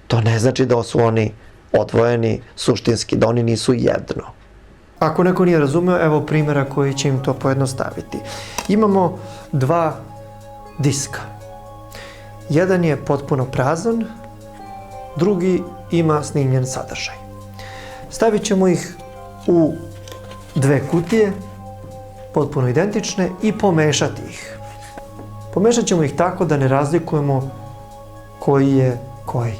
to ne znači da su oni odvojeni suštinski, da oni nisu jedno. Ako neko nije razumeo, evo primjera koji će im to pojednostaviti. Imamo dva diska. Jedan je potpuno prazan, drugi ima snimljen sadržaj. Stavit ćemo ih u dve kutije, potpuno identične, i pomešati ih. Pomešat ćemo ih tako da ne razlikujemo koji je koji.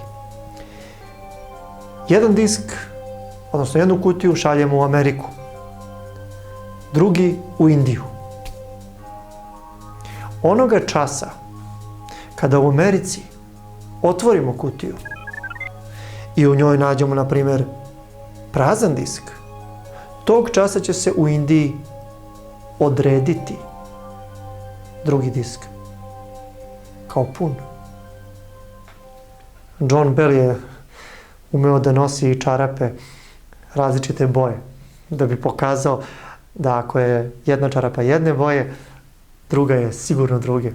Jedan disk, odnosno jednu kutiju, šaljemo u Ameriku, drugi u Indiju. Onoga časa kada u Americi otvorimo kutiju i u njoj nađemo, na primjer, prazan disk, tog časa će se u Indiji odrediti drugi disk kao pun. John Bell je umeo da nosi i čarape različite boje, da bi pokazao da ako je jedna čarapa jedne boje, druga je sigurno druge.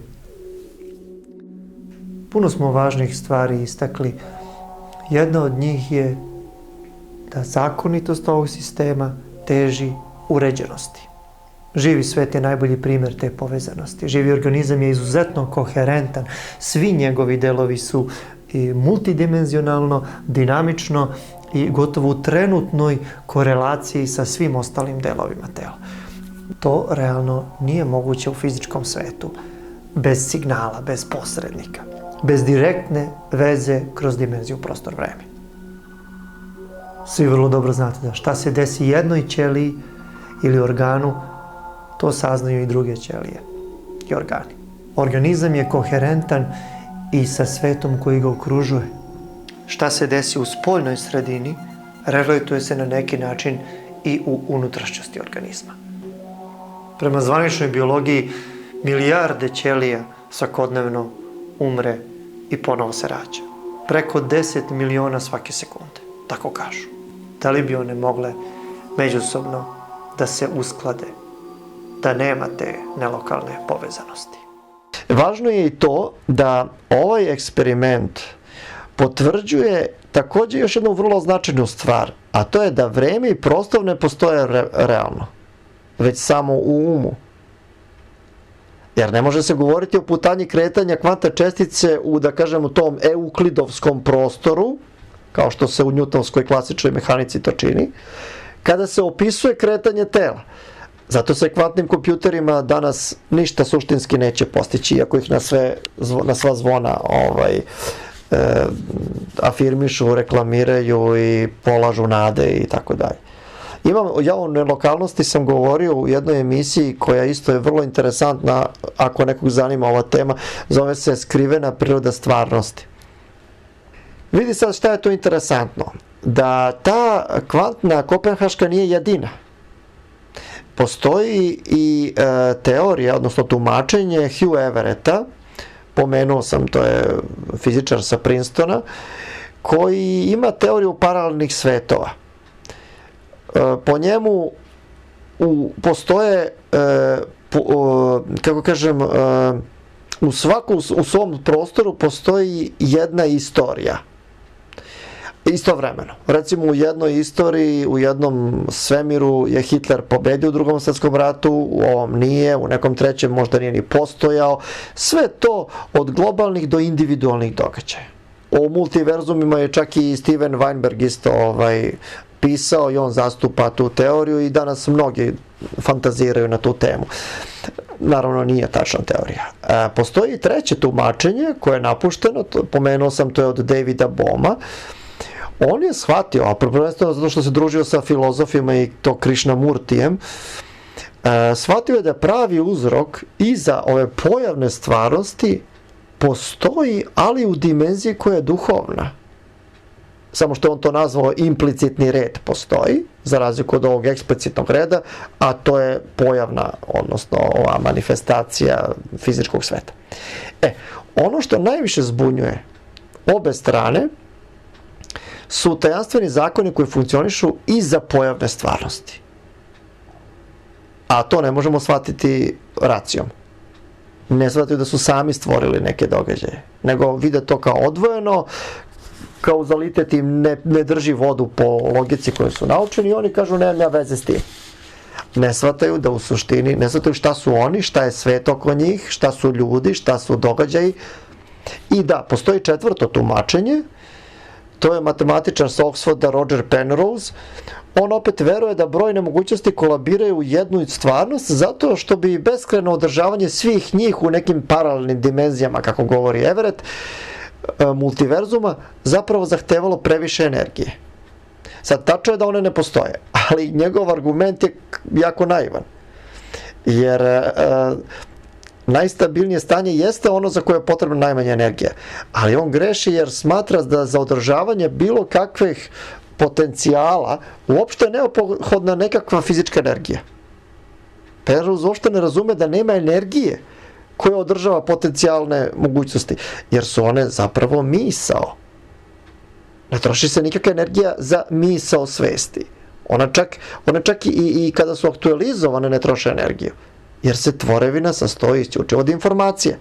Puno smo važnih stvari istakli. Jedna od njih je da zakonitost ovog sistema teži uređenosti. Živi svet je najbolji primjer te povezanosti. Živi organizam je izuzetno koherentan. Svi njegovi delovi su i multidimenzionalno, dinamično i gotovo u trenutnoj korelaciji sa svim ostalim delovima tela. To realno nije moguće u fizičkom svetu bez signala, bez posrednika, bez direktne veze kroz dimenziju prostor-vreme. Svi vrlo dobro znate da šta se desi jednoj ćeliji ili organu, to saznaju i druge ćelije i organi. Organizam je koherentan i sa svetom koji ga okružuje. Šta se desi u spoljnoj sredini, reflektuje se na neki način i u unutrašnjosti organizma. Prema zvaničnoj biologiji, milijarde ćelija svakodnevno umre i ponovo se rađa. Preko 10 miliona svake sekunde, tako kažu. Da li bi one mogle međusobno da se usklade, da nema te nelokalne povezanosti? Važno je i to da ovaj eksperiment potvrđuje također još jednu vrlo značajnu stvar, a to je da vreme i prostor ne postoje realno, već samo u umu. Jer ne može se govoriti o putanji kretanja kvantne čestice u, da kažem, u tom euklidovskom prostoru, kao što se u njutonskoj klasičnoj mehanici to čini, kada se opisuje kretanje tela. Zato se kvantnim kompjuterima danas ništa suštinski neće postići, iako ih na sva zvona afirmišu, reklamiraju i polažu nade i tako dalje. Ja o nelokalnosti sam govorio u jednoj emisiji koja isto je vrlo interesantna, ako nekog zanima ova tema, zove se Skrivena priroda stvarnosti. Vidi sad šta je to interesantno, da ta kvantna kopenhaška nije jedina. Postoji i teorija, odnosno tumačenje Hugh Everetta, pomenuo sam, to je fizičar sa Princetona, koji ima teoriju paralelnih svetova. Po njemu postoje, kako kažem, u svom prostoru postoji jedna istorija. Istovremeno. Recimo u jednoj istoriji, u jednom svemiru je Hitler pobedio u Drugom svjetskom ratu, u ovom nije, u nekom trećem možda nije ni postojao. Sve to od globalnih do individualnih događaja. O multiverzumima je čak i Steven Weinberg isto pisao i on zastupa tu teoriju i danas mnogi fantaziraju na tu temu. Naravno nije tačna teorija. Postoji i treće tumačenje koje je napušteno, pomenuo sam, to je od Davida Bohma. On je shvatio, a prvenstveno zato što se družio sa filozofima i to Krishnamurtijem, shvatio je da pravi uzrok iza ove pojavne stvarnosti postoji, ali u dimenziji koja je duhovna. Samo što je on to nazvao implicitni red postoji, za razliku od ovog eksplicitnog reda, a to je pojavna, odnosno ova manifestacija fizičkog sveta. Ono što najviše zbunjuje obe strane su tajanstveni zakoni koji funkcionišu iza pojavne stvarnosti. A to ne možemo shvatiti racijom. Ne shvataju da su sami stvorili neke događaje, nego vide to kao odvojeno, kauzalitet im ne drži vodu po logici koju su naučeni i oni kažu nemam ja veze s tim. Ne shvataju da u suštini, ne shvataju šta su oni, šta je svet oko njih, šta su ljudi, šta su događaji. I da, postoji četvrto tumačenje, to je matematičar sa Oxforda Roger Penrose. On opet veruje da brojne mogućnosti kolabiraju u jednu stvarnost zato što bi beskrajno održavanje svih njih u nekim paralelnim dimenzijama, kako govori Everett, multiverzuma, zapravo zahtevalo previše energije. Sad, tačno je da one ne postoje, ali njegov argument je jako naivan. Jer najstabilnije stanje jeste ono za koje je potrebna najmanja energija. Ali on greši jer smatra da za održavanje bilo kakvih potencijala uopšte je neophodna nekakva fizička energija. Penrose uopšte ne razume da nema energije koja održava potencijalne mogućnosti, jer su one zapravo misao. Ne troši se nikakva energija za misao svesti. One čak i kada su aktualizovane ne troše energiju, jer se tvorevina sastoji isključivo od informacije.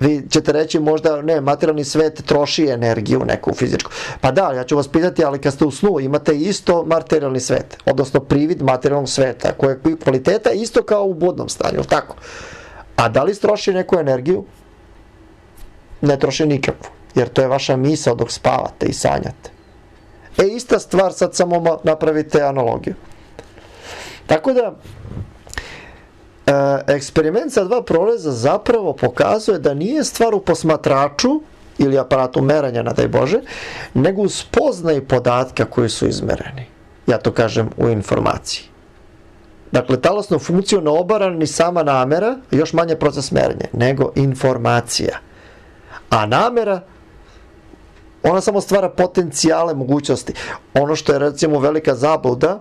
Vi ćete reći možda ne, materijalni svet troši energiju neku fizičku. Pa da, ja ću vas pitati, ali kad ste u snu imate isto materijalni svet, odnosno privid materijalnog sveta, koje je kvaliteta isto kao u budnom stanju, tako? A da li troši neku energiju? Ne troši nikakvu, jer to je vaša misao dok spavate i sanjate. Ista stvar, sad samo napravite analogiju. Tako da, eksperiment sa dva proleza zapravo pokazuje da nije stvar u posmatraču ili aparatu merenja, nadaj Bože, nego u spoznaji podatka koji su izmereni. Ja to kažem u informaciji. Dakle, talasnu funkciju ne obara ni sama namera, još manje proces merenja, nego informacija. A namera, ona samo stvara potencijale mogućnosti. Ono što je recimo velika zabluda,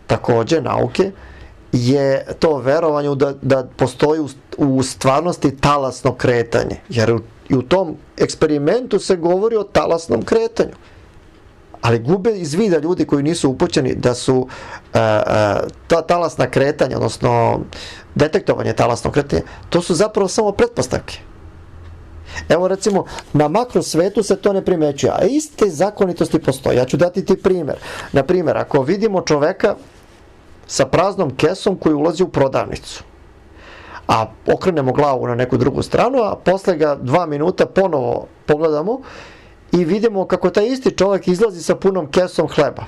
takođe nauke, je to verovanje da postoji u stvarnosti talasno kretanje. Jer i u tom eksperimentu se govori o talasnom kretanju. Ali gube iz vida ljudi koji nisu upućeni da su ta talasna kretanja, odnosno detektovanje talasnog kretanja, to su zapravo samo pretpostavke. Evo recimo, na makro svetu se to ne primećuje, a iste zakonitosti postoje. Ja ću dati ti primjer. Na primjer, ako vidimo čoveka sa praznom kesom koji ulazi u prodavnicu, a okrenemo glavu na neku drugu stranu, a posle ga 2 minuta ponovo pogledamo i vidimo kako taj isti čovjek izlazi sa punom kesom hleba.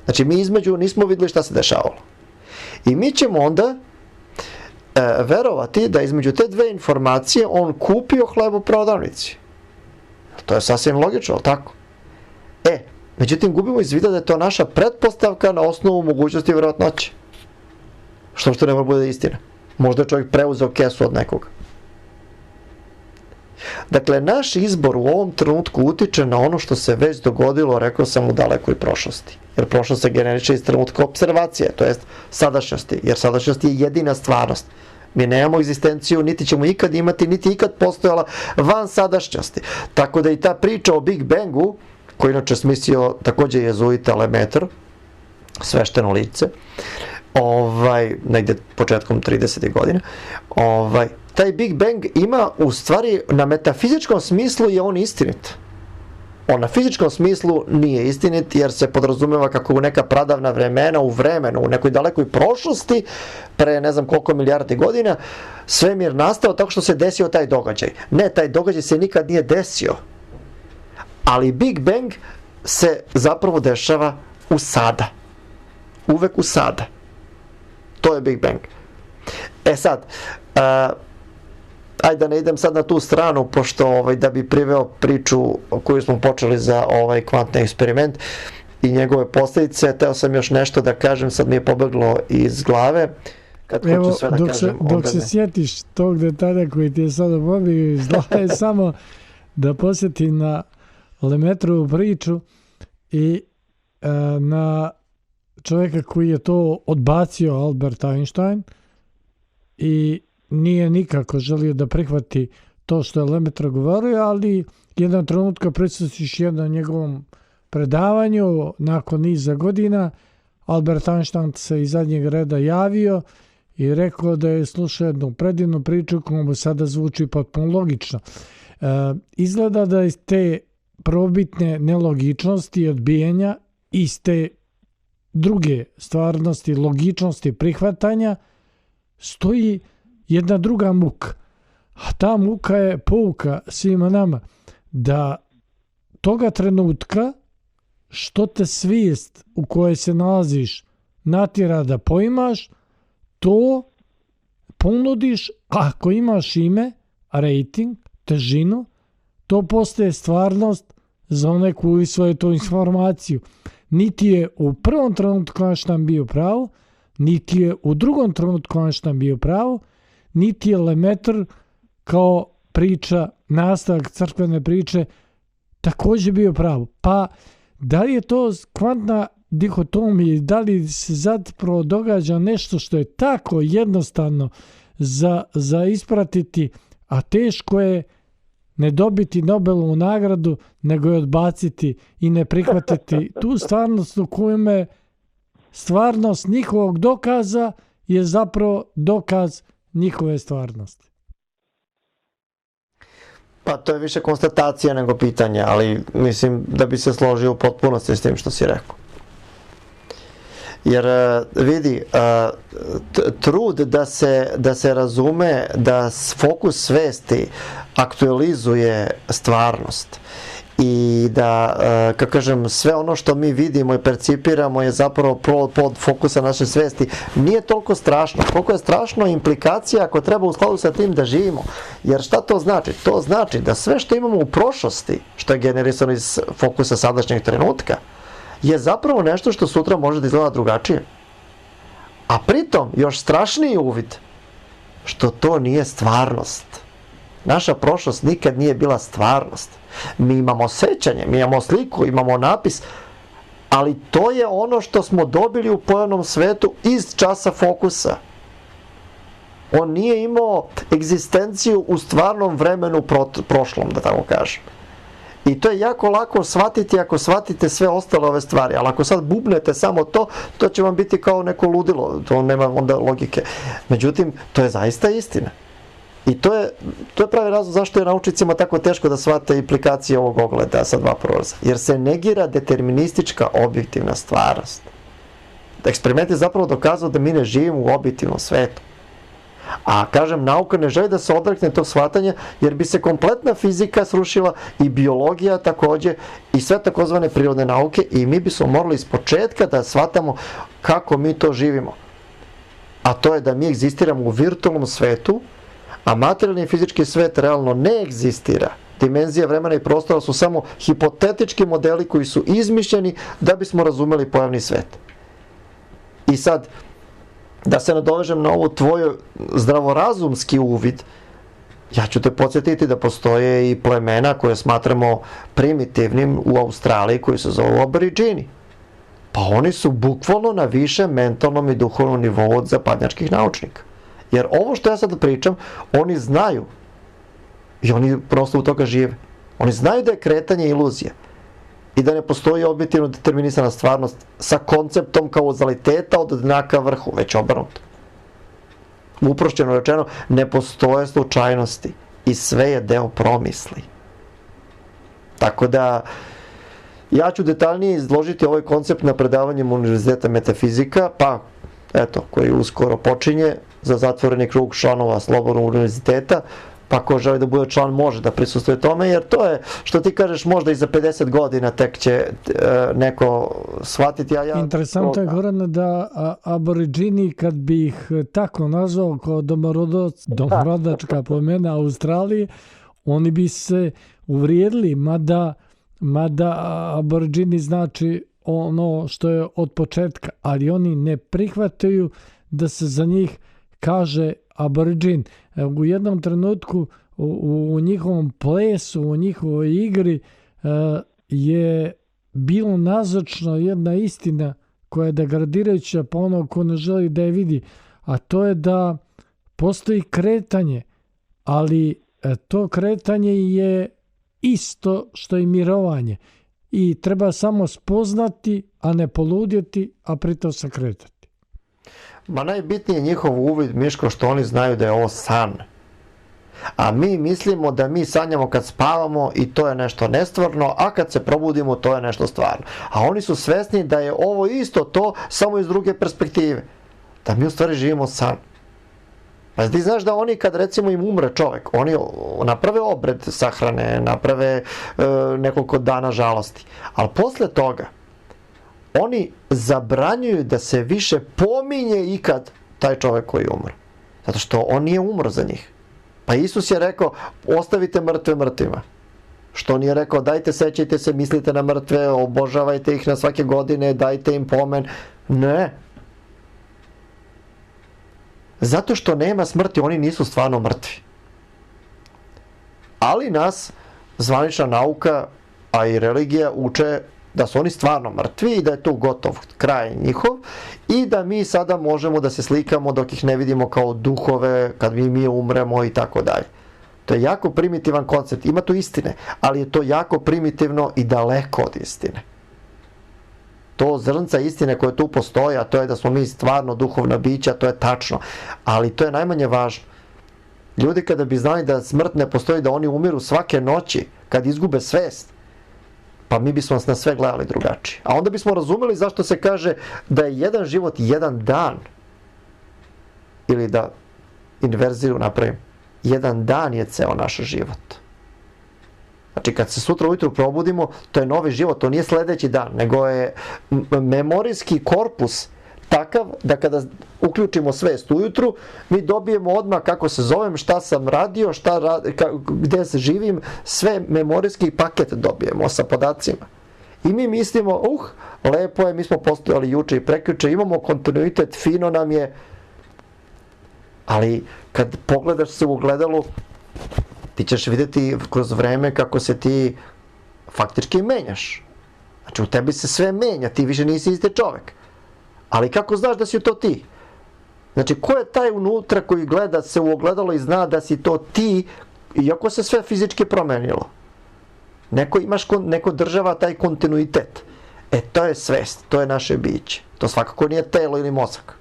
Znači, mi između nismo vidjeli šta se dešavalo. I mi ćemo onda verovati da između te dve informacije on kupio hleb u prodavnici. To je sasvim logično, tako? Međutim, gubimo iz vida da je to naša pretpostavka na osnovu mogućnosti i vjerojatnoće. Što ne mora bude istina. Možda je čovjek preuzeo kesu od nekoga. Dakle, naš izbor u ovom trenutku utiče na ono što se već dogodilo, rekao sam, u dalekoj prošlosti. Jer prošlost se generiše iz trenutka observacije, to jest sadašnjosti, jer sadašnjost je jedina stvarnost. Mi nemamo egzistenciju, niti ćemo ikad imati, niti ikad postojala van sadašnjosti. Tako da i ta priča o Big Bangu, koji inače smislio takođe jezuita Lemaitre, svešteno lice, negde početkom 30. godina, taj Big Bang ima, u stvari, na metafizičkom smislu je on istinit. On na fizičkom smislu nije istinit, jer se podrazumeva kako u neka pradavna vremena, u vremenu, u nekoj dalekoj prošlosti, pre ne znam koliko milijardi godina, svemir nastao tako što se desio taj događaj. Ne, taj događaj se nikad nije desio. Ali Big Bang se zapravo dešava u sada. Uvek u sada. To je Big Bang. Sad, ajde da ne idem sad na tu stranu, pošto da bi priveo priču koju smo počeli za ovaj kvantni eksperiment i njegove posljedice, teo sam još nešto da kažem, sad mi je pobeglo iz glave. Evo, dok se sjetiš tog detalja koji ti je sada pobegao iz glave, samo da posjetim na Lemaitrovu priču i na čovjeka koji je to odbacio, Albert Einstein, i nije nikako želio da prihvati to što je Lemaitre govorio, ali jedan trenutka prisutiš jednom njegovom predavanju nakon niza godina, Albert Einstein se iz zadnjeg reda javio i rekao da je slušao jednu predivnu priču koja mu sada zvuči potpuno logično. Izgleda da iz te probitne nelogičnosti i odbijanja, iz te druge stvarnosti, logičnosti prihvatanja, stoji jedna druga muka. A ta muka je pouka svima nama da toga trenutka što te svijest u kojoj se nalaziš natjera da poimaš, to ponudiš, ako imaš ime, rating, težinu, to postaje stvarnost za one koji usvoje tu informaciju. Niti je u prvom trenutku Einstein bio pravo, niti je u drugom trenutku Einstein bio pravo, niti je Lemaitre kao priča, nastavak crkvene priče, također bio pravo. Pa da li je to kvantna dihotomija, da li se zapravo događa nešto što je tako jednostavno za ispratiti, a teško je ne dobiti Nobelovu nagradu, nego je odbaciti i ne prihvatiti tu stvarnost u kojoj stvarnost njihovog dokaza je zapravo dokaz njihove stvarnosti. Pa to je više konstatacija nego pitanje, ali mislim da bi se složio u potpunosti s tim što si rekao. Jer vidi, trud da se razume da fokus svesti aktualizuje stvarnost i da, kako kažem, sve ono što mi vidimo i percipiramo je zapravo pod fokusa naše svesti. Nije toliko strašno. Koliko je strašno implikacija ako treba u skladu sa tim da živimo. Jer šta to znači? To znači da sve što imamo u prošlosti, što je generisano iz fokusa sadašnjeg trenutka, je zapravo nešto što sutra može da izgleda drugačije. A pritom još strašniji uvid što to nije stvarnost. Naša prošlost nikad nije bila stvarnost. Mi imamo sećanje, mi imamo sliku, imamo napis, ali to je ono što smo dobili u pojavnom svetu iz časa fokusa. On nije imao egzistenciju u stvarnom vremenu prošlom, da tako kažem. I to je jako lako shvatiti ako shvatite sve ostale ove stvari, ali ako sad bubnete samo to će vam biti kao neko ludilo, to nema onda logike. Međutim, to je zaista istina. I to je pravi razlog zašto je naučnicima tako teško da shvate implikacije ovog ogleda sa dva prolaza. Jer se negira deterministička objektivna stvarnost. Eksperiment je zapravo dokazao da mi ne živimo u objektivnom svetu. A kažem, nauka ne želi da se odrekne tog shvatanja jer bi se kompletna fizika srušila i biologija također i sve takozvane prirodne nauke i mi bismo morali iz početka da shvatamo kako mi to živimo. A to je da mi egzistiramo u virtualnom svetu, a materijalni i fizički svet realno ne egzistira. Dimenzija vremena i prostora su samo hipotetički modeli koji su izmišljeni da bismo razumeli pojavni svet. I sad, da se nadovežem na ovo tvoj zdravorazumski uvid, ja ću te podsjetiti da postoje i plemena koje smatramo primitivnim u Australiji koji se zovu Aboriđini. Pa oni su bukvalno na višem mentalnom i duhovnom nivou od zapadnjačkih naučnika. Jer ovo što ja sad pričam, oni znaju i oni prosto u toga žive. Oni znaju da je kretanje iluzija i da ne postoji objektivno determinisana stvarnost sa konceptom kauzaliteta od dna ka vrhu, već obrnuto. Uprošćeno rečeno, ne postoje slučajnosti i sve je deo promisli. Tako da, ja ću detaljnije izložiti ovaj koncept na predavanjem Univerziteta metafizika, pa eto, koji uskoro počinje za zatvoreni krug članova Slobodnog univerziteta, pa ko želi da bude član može da prisustvuje tome, jer to je, što ti kažeš, možda i za 50 godina tek će neko shvatiti, a ja... Interesantno je, Gorane, da Aboriđini, kad bi ih tako nazvao kao domorodačka plemena Australije, oni bi se uvrijedili, mada Aboriđini znači ono što je od početka, ali oni ne prihvataju da se za njih kaže Aboriđin. U jednom trenutku u njihovom plesu, u njihovoj igri je bilo nazočno jedna istina koja je degradirajuća po onog ko ne želi da je vidi, a to je da postoji kretanje, ali to kretanje je isto što i mirovanje. i treba samo spoznati, a ne poludjeti, a pritom se kretati. Ma najbitnije je njihov uvid, Miško, što oni znaju da je ovo san. A mi mislimo da mi sanjamo kad spavamo i to je nešto nestvarno, a kad se probudimo to je nešto stvarno. A oni su svesni da je ovo isto to, samo iz druge perspektive. Da mi u stvari živimo san. Pa ti znaš da oni kad recimo im umre čovek, oni naprave obred sahrane, naprave nekoliko dana žalosti. Ali posle toga, oni zabranjuju da se više pominje ikad taj čovek koji umre. Zato što on nije umro za njih. Pa Isus je rekao, ostavite mrtve mrtvima. Što on je rekao, dajte, sećajte se, mislite na mrtve, obožavajte ih na svake godine, dajte im pomen. Ne. Zato što nema smrti, oni nisu stvarno mrtvi. Ali nas zvanična nauka, a i religija uče da su oni stvarno mrtvi i da je tu gotov kraj njihov i da mi sada možemo da se slikamo dok ih ne vidimo kao duhove, kad mi umremo i tako dalje. To je jako primitivan koncept. Ima tu istine, ali je to jako primitivno i daleko od istine. To zrnca istine koje tu postoje, a to je da smo mi stvarno duhovna bića, to je tačno. Ali to je najmanje važno. Ljudi kada bi znali da smrt ne postoji, da oni umiru svake noći, kad izgube svest, pa mi bismo na sve gledali drugačije. A onda bismo razumeli zašto se kaže da je jedan život jedan dan. Ili da inverziju napravim. Jedan dan je ceo naš život. Znači kad se sutra ujutru probudimo, to je novi život, to nije sledeći dan, nego je memorijski korpus takav da kada uključimo svest ujutru, mi dobijemo odmah kako se zovem, šta sam radio, gde se živim, sve memorijski paket dobijemo sa podacima. I mi mislimo, lepo je, mi smo postojali juče i prekjuče, imamo kontinuitet, fino nam je, ali kad pogledaš se u ogledalu, ti ćeš vidjeti kroz vreme kako se ti faktički menjaš. Znači u tebi se sve menja, ti više nisi isti čovek. Ali kako znaš da si to ti? Znači ko je taj unutra koji gleda se u ogledalo i zna da si to ti, iako se sve fizički promenilo? Neko država taj kontinuitet. To je svest, to je naše biće. To svakako nije telo ili mozak.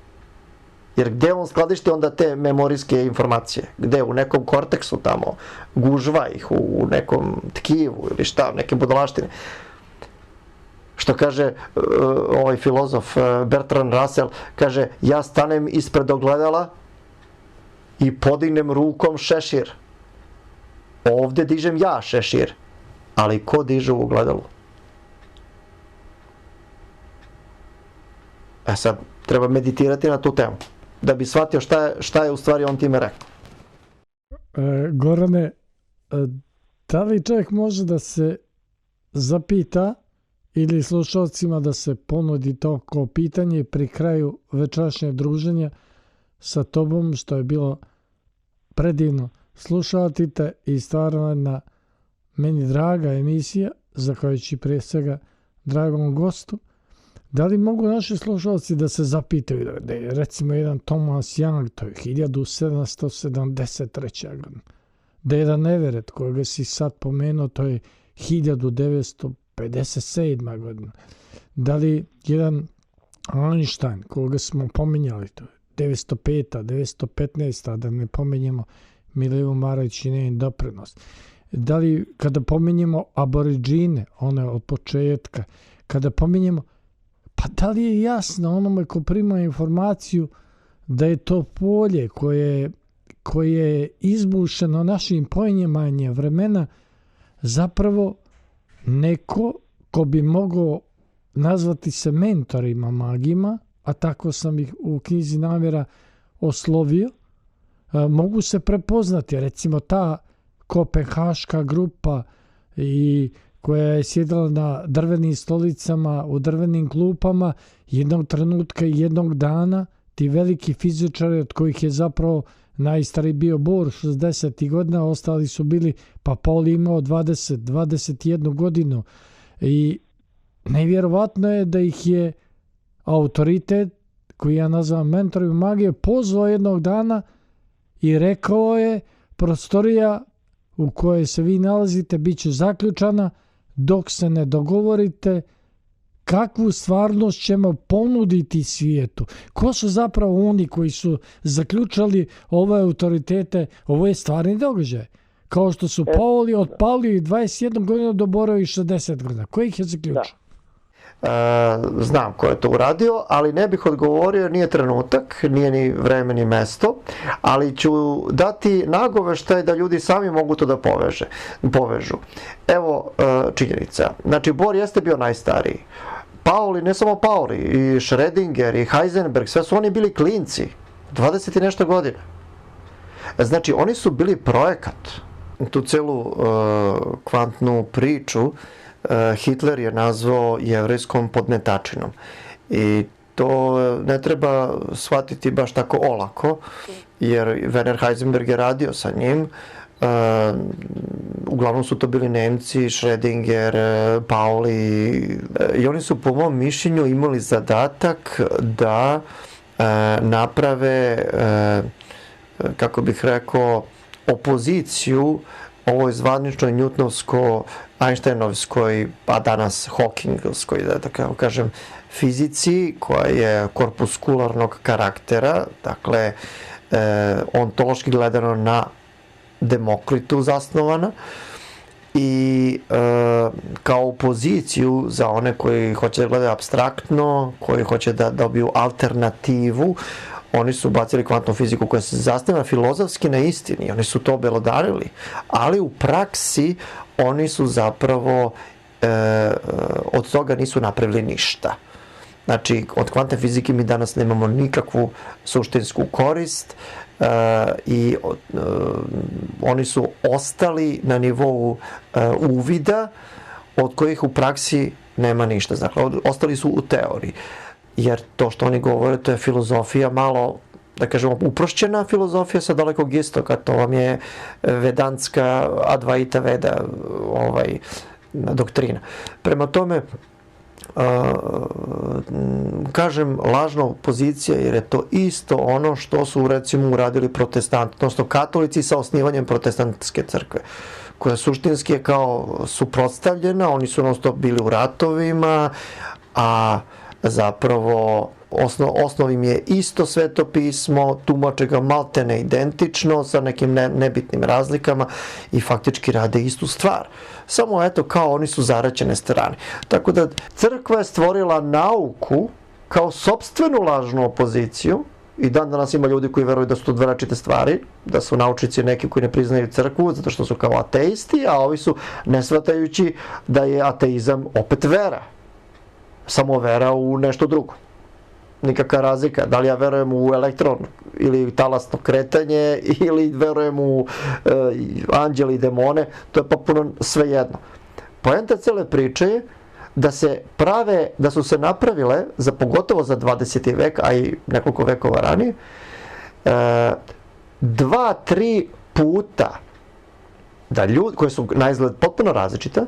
Jer gde on skladišti onda te memorijske informacije? Gde? U nekom korteksu tamo, gužva ih, u nekom tkivu ili šta, neke budalaštine. Što kaže ovaj filozof Bertrand Russell, kaže, ja stanem ispred ogledala i podignem rukom šešir. Ovde dižem ja šešir, ali ko diže u ogledalu? Sad, treba meditirati na tu temu, da bi shvatio šta je u stvari on time rekao. Gorane, da li čovjek može da se zapita ili slušalcima da se ponudi to kao pitanje pri kraju večerašnjeg druženja sa tobom, što je bilo predivno slušati te i stvarno jedna meni draga emisija, zahvaljujući prije svega dragom gostu. Da li mogu naši slušalci da se zapitaju da je recimo jedan Thomas Young, to je 1773. godina, da je jedan Everett kojega si sad pomenuo, to je 1957. godina, da li jedan Einstein koga smo pominjali, to je 905. 915. da ne pominjemo Milivu Maravić i njen doprinos, da li kada pominjemo aboriđine, one od početka, kada pominjemo, pa da li je jasno onome ko prima informaciju da je to polje koje je izbušeno našim poimanjem vremena zapravo neko ko bi mogao nazvati se mentorima magima, a tako sam ih u knjizi namjera oslovio, mogu se prepoznati. Recimo ta kopenhaška grupa i koja je sjedala na drvenim stolicama, u drvenim klupama, jednog trenutka i jednog dana, ti veliki fizičari od kojih je zapravo najstariji bio Bohr 60. godina, ostali su bili, pa Paul imao 21 godinu i nevjerovatno je da ih je autoritet, koji ja nazvam mentorima magije, pozvao jednog dana i rekao je, prostorija u kojoj se vi nalazite bit će zaključana dok se ne dogovorite kakvu stvarnost ćemo ponuditi svijetu. Ko su zapravo oni koji su zaključali ove autoritete, ovo je stvarni događaj. Kao što su Pauli otpalili 21 godina do Borovi 60 godina. Ko ih je zaključio? Znam ko je to uradio, ali ne bih odgovorio, nije trenutak, nije ni vreme ni mesto, ali ću dati nagoveštaj da ljudi sami mogu to da povežu. Evo činjenica. Znači, Bohr jeste bio najstariji. Pauli, ne samo Pauli, i Schrödinger, i Heisenberg, sve su oni bili klinci, 20 i nešto godina. Znači, oni su bili projekat. Tu celu kvantnu priču Hitler je nazvao jevrejskom podmetačinom. I to ne treba shvatiti baš tako olako, jer Werner Heisenberg je radio sa njim. Uglavnom su to bili Nemci, Schrödinger, Pauli, i oni su po mom mišljenju imali zadatak da naprave, kako bih rekao, opoziciju ovoj zvaničnoj Newtonovsko-Einsteinovskoj, pa danas Hawkingovskoj, da tako kažem, fizici, koja je korpuskularnog karaktera, dakle, ontološki gledano na Demokritu zasnovana, i kao opoziciju za one koji hoće da gledaju apstraktno, koji hoće da dobiju alternativu, oni su bacili kvantnu fiziku koja se zasniva filozofski na istini, oni su to obelodarili, ali u praksi oni su zapravo od toga nisu napravili ništa. Znači, od kvantne fizike mi danas nemamo nikakvu suštinsku korist, i oni su ostali na nivou uvida od kojih u praksi nema ništa. Dakle, ostali su u teoriji. Jer to što oni govore, to je filozofija malo, da kažemo, uprošćena filozofija sa Dalekog istoka. To vam je vedantska Advaita Veda doktrina. Prema tome, kažem lažna opozicija, jer je to isto ono što su recimo uradili protestanti, odnosno katolici sa osnivanjem protestantske crkve, koja suštinski je kao suprotstavljena, oni su non-stop bili u ratovima, a zapravo osnov im je isto sveto pismo, tumače ga maltene identično sa nekim nebitnim razlikama i faktički rade istu stvar. Samo eto, kao oni su zaraćene strane. Tako da crkva je stvorila nauku kao sopstvenu lažnu opoziciju, i dan danas ima ljudi koji veruju da su to dve različite stvari, da su naučnici neki koji ne priznaju crkvu zato što su kao ateisti, a ovi su nesvatajući da je ateizam opet vera. Samo vera u nešto drugo. Nikakva razlika. Da li ja verujem u elektron ili talasno kretanje ili verujem u anđele i demone, to je potpuno svejedno. Poenta cele priče je da su se napravile, pogotovo za 20. vek, a i nekoliko vekova ranije, 2-3 puta da ljudi, koje su na izgled potpuno različita,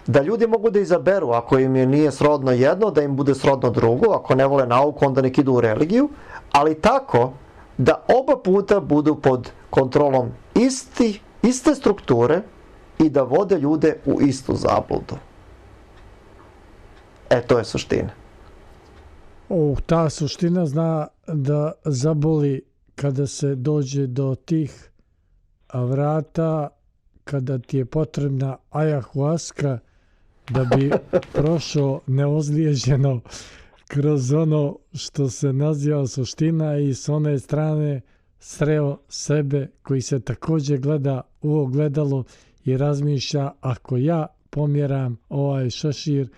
da ljudi mogu da izaberu, ako im nije srodno jedno, da im bude srodno drugo, ako ne vole nauku, onda nek idu u religiju, ali tako da oba puta budu pod kontrolom iste strukture i da vode ljude u istu zabludu. To je suština. Ta suština zna da zaboli kada se dođe do tih vrata, kada ti je potrebna ayahuasca da bi prošao neozlijeđeno kroz ono što se naziva suština i s one strane sreo sebe koji se također gleda u ogledalo i razmišlja, ako ja pomjeram ovaj šešir,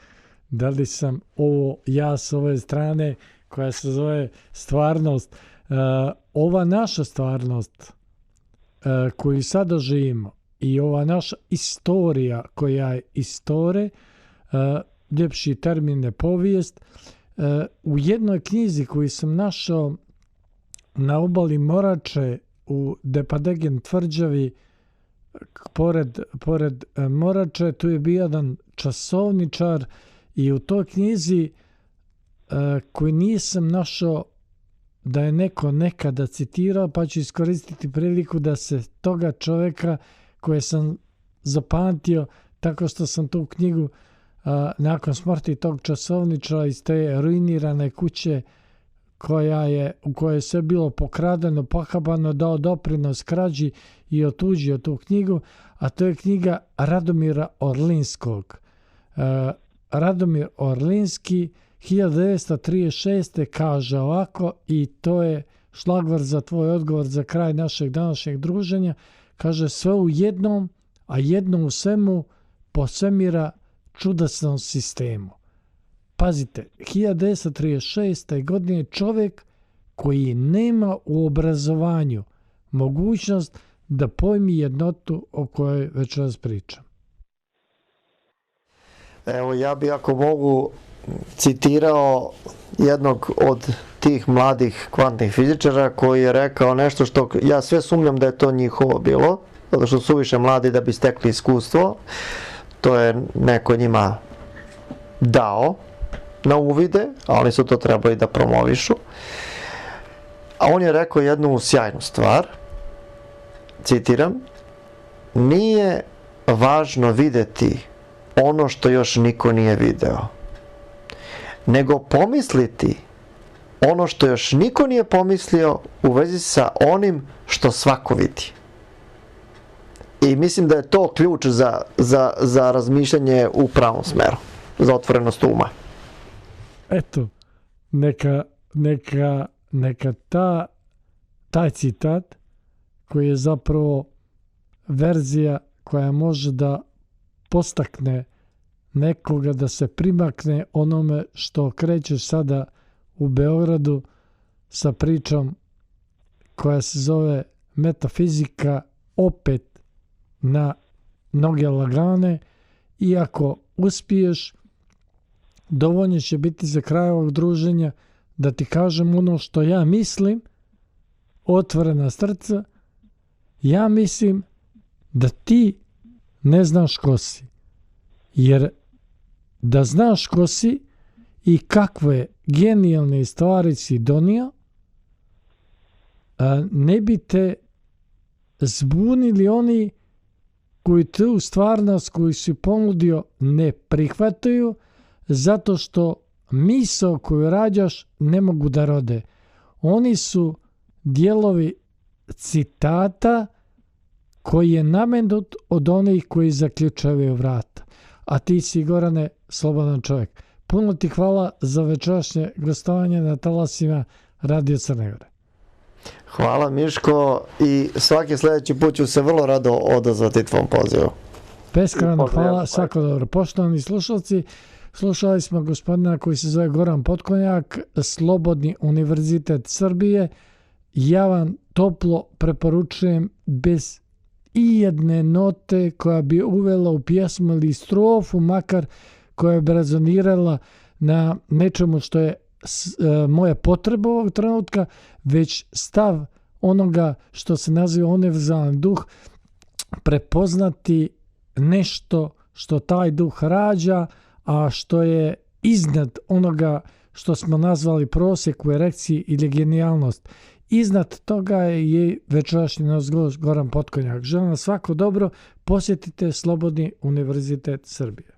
da li sam ovo ja s ove strane koja se zove stvarnost. Ova naša stvarnost koju sada živimo i ova naša istorija koja je istore, ljepši termin je povijest, u jednoj knjizi koju sam našao na obali Morače u Depadegen tvrđavi, pored Morače, tu je bio jedan časovničar i u toj knjizi koju nisam našao da je neko nekada citirao, pa ću iskoristiti priliku da se toga čovjeka koje sam zapamtio tako što sam tu knjigu nakon smrti tog časovničara iz te ruinirane kuće u kojoj je sve bilo pokradeno, pohabano, dao doprinos krađi i otuđio tu knjigu, a to je knjiga Radomira Orlinskog. Radomir Orlinski 1936. kaže ovako, i to je šlagvort za tvoj odgovor za kraj našeg današnjeg druženja, kaže: sve u jednom, a jedno u svemu, po svemira čudesnom sistemu. Pazite, 1936. godine čovjek koji nema u obrazovanju mogućnost da pojmi jednotu o kojoj večeras pričam. Evo, ja bi, ako mogu, citirao jednog od tih mladih kvantnih fizičara koji je rekao nešto što ja sve sumnjam da je to njihovo bilo, zato što su više mladi da bi stekli iskustvo. To je neko njima dao na uvide, a oni su to trebali da promovišu. A on je rekao jednu sjajnu stvar, citiram: nije važno videti ono što još niko nije video, nego pomisliti ono što još niko nije pomislio u vezi sa onim što svako vidi. I mislim da je to ključ za razmišljanje u pravom smeru, za otvorenost uma. Eto, neka taj citat, koji je zapravo verzija koja može da postakne nekoga da se primakne onome što krećeš sada u Beogradu sa pričom koja se zove metafizika, opet na noge lagane, i ako uspiješ, dovoljno će biti za kraj ovog druženja da ti kažem ono što ja mislim, otvorena srca. Ja mislim da ti ne znaš ko si. Jer da znaš ko si i kakve genijalne stvari si donio, ne bi te zbunili oni koji tu stvarnost koju si ponudio ne prihvataju, zato što misao koju rađaš ne mogu da rode. Oni su dijelovi citata koji je namenut od onih koji zaključavaju vrata. A ti si, Gorane, slobodan čovjek. Puno ti hvala za večerašnje gostovanje na talasima Radio Crne Gore. Hvala, Miško, i svaki sljedeći put ću se vrlo rado odazvati tvom pozivu. Beskrajno hvala, svako dobro. Poštovani slušalci, slušali smo gospodina koji se zove Goran Potkonjak, Slobodni univerzitet Srbije. Ja vam toplo preporučujem, bez ijedne note koja bi uvela u pjesmu ili strofu, makar koja bi rezonirala na nečemu što je moje potrebe ovog trenutka, već stav onoga što se naziva univerzalan duh, prepoznati nešto što taj duh rađa, a što je iznad onoga što smo nazvali prosjek u erekciji ili genijalnost. Iznad toga je večerašnji naš gost Goran Potkonjak. Želim vam svako dobro, posjetite Slobodni univerzitet Srbije.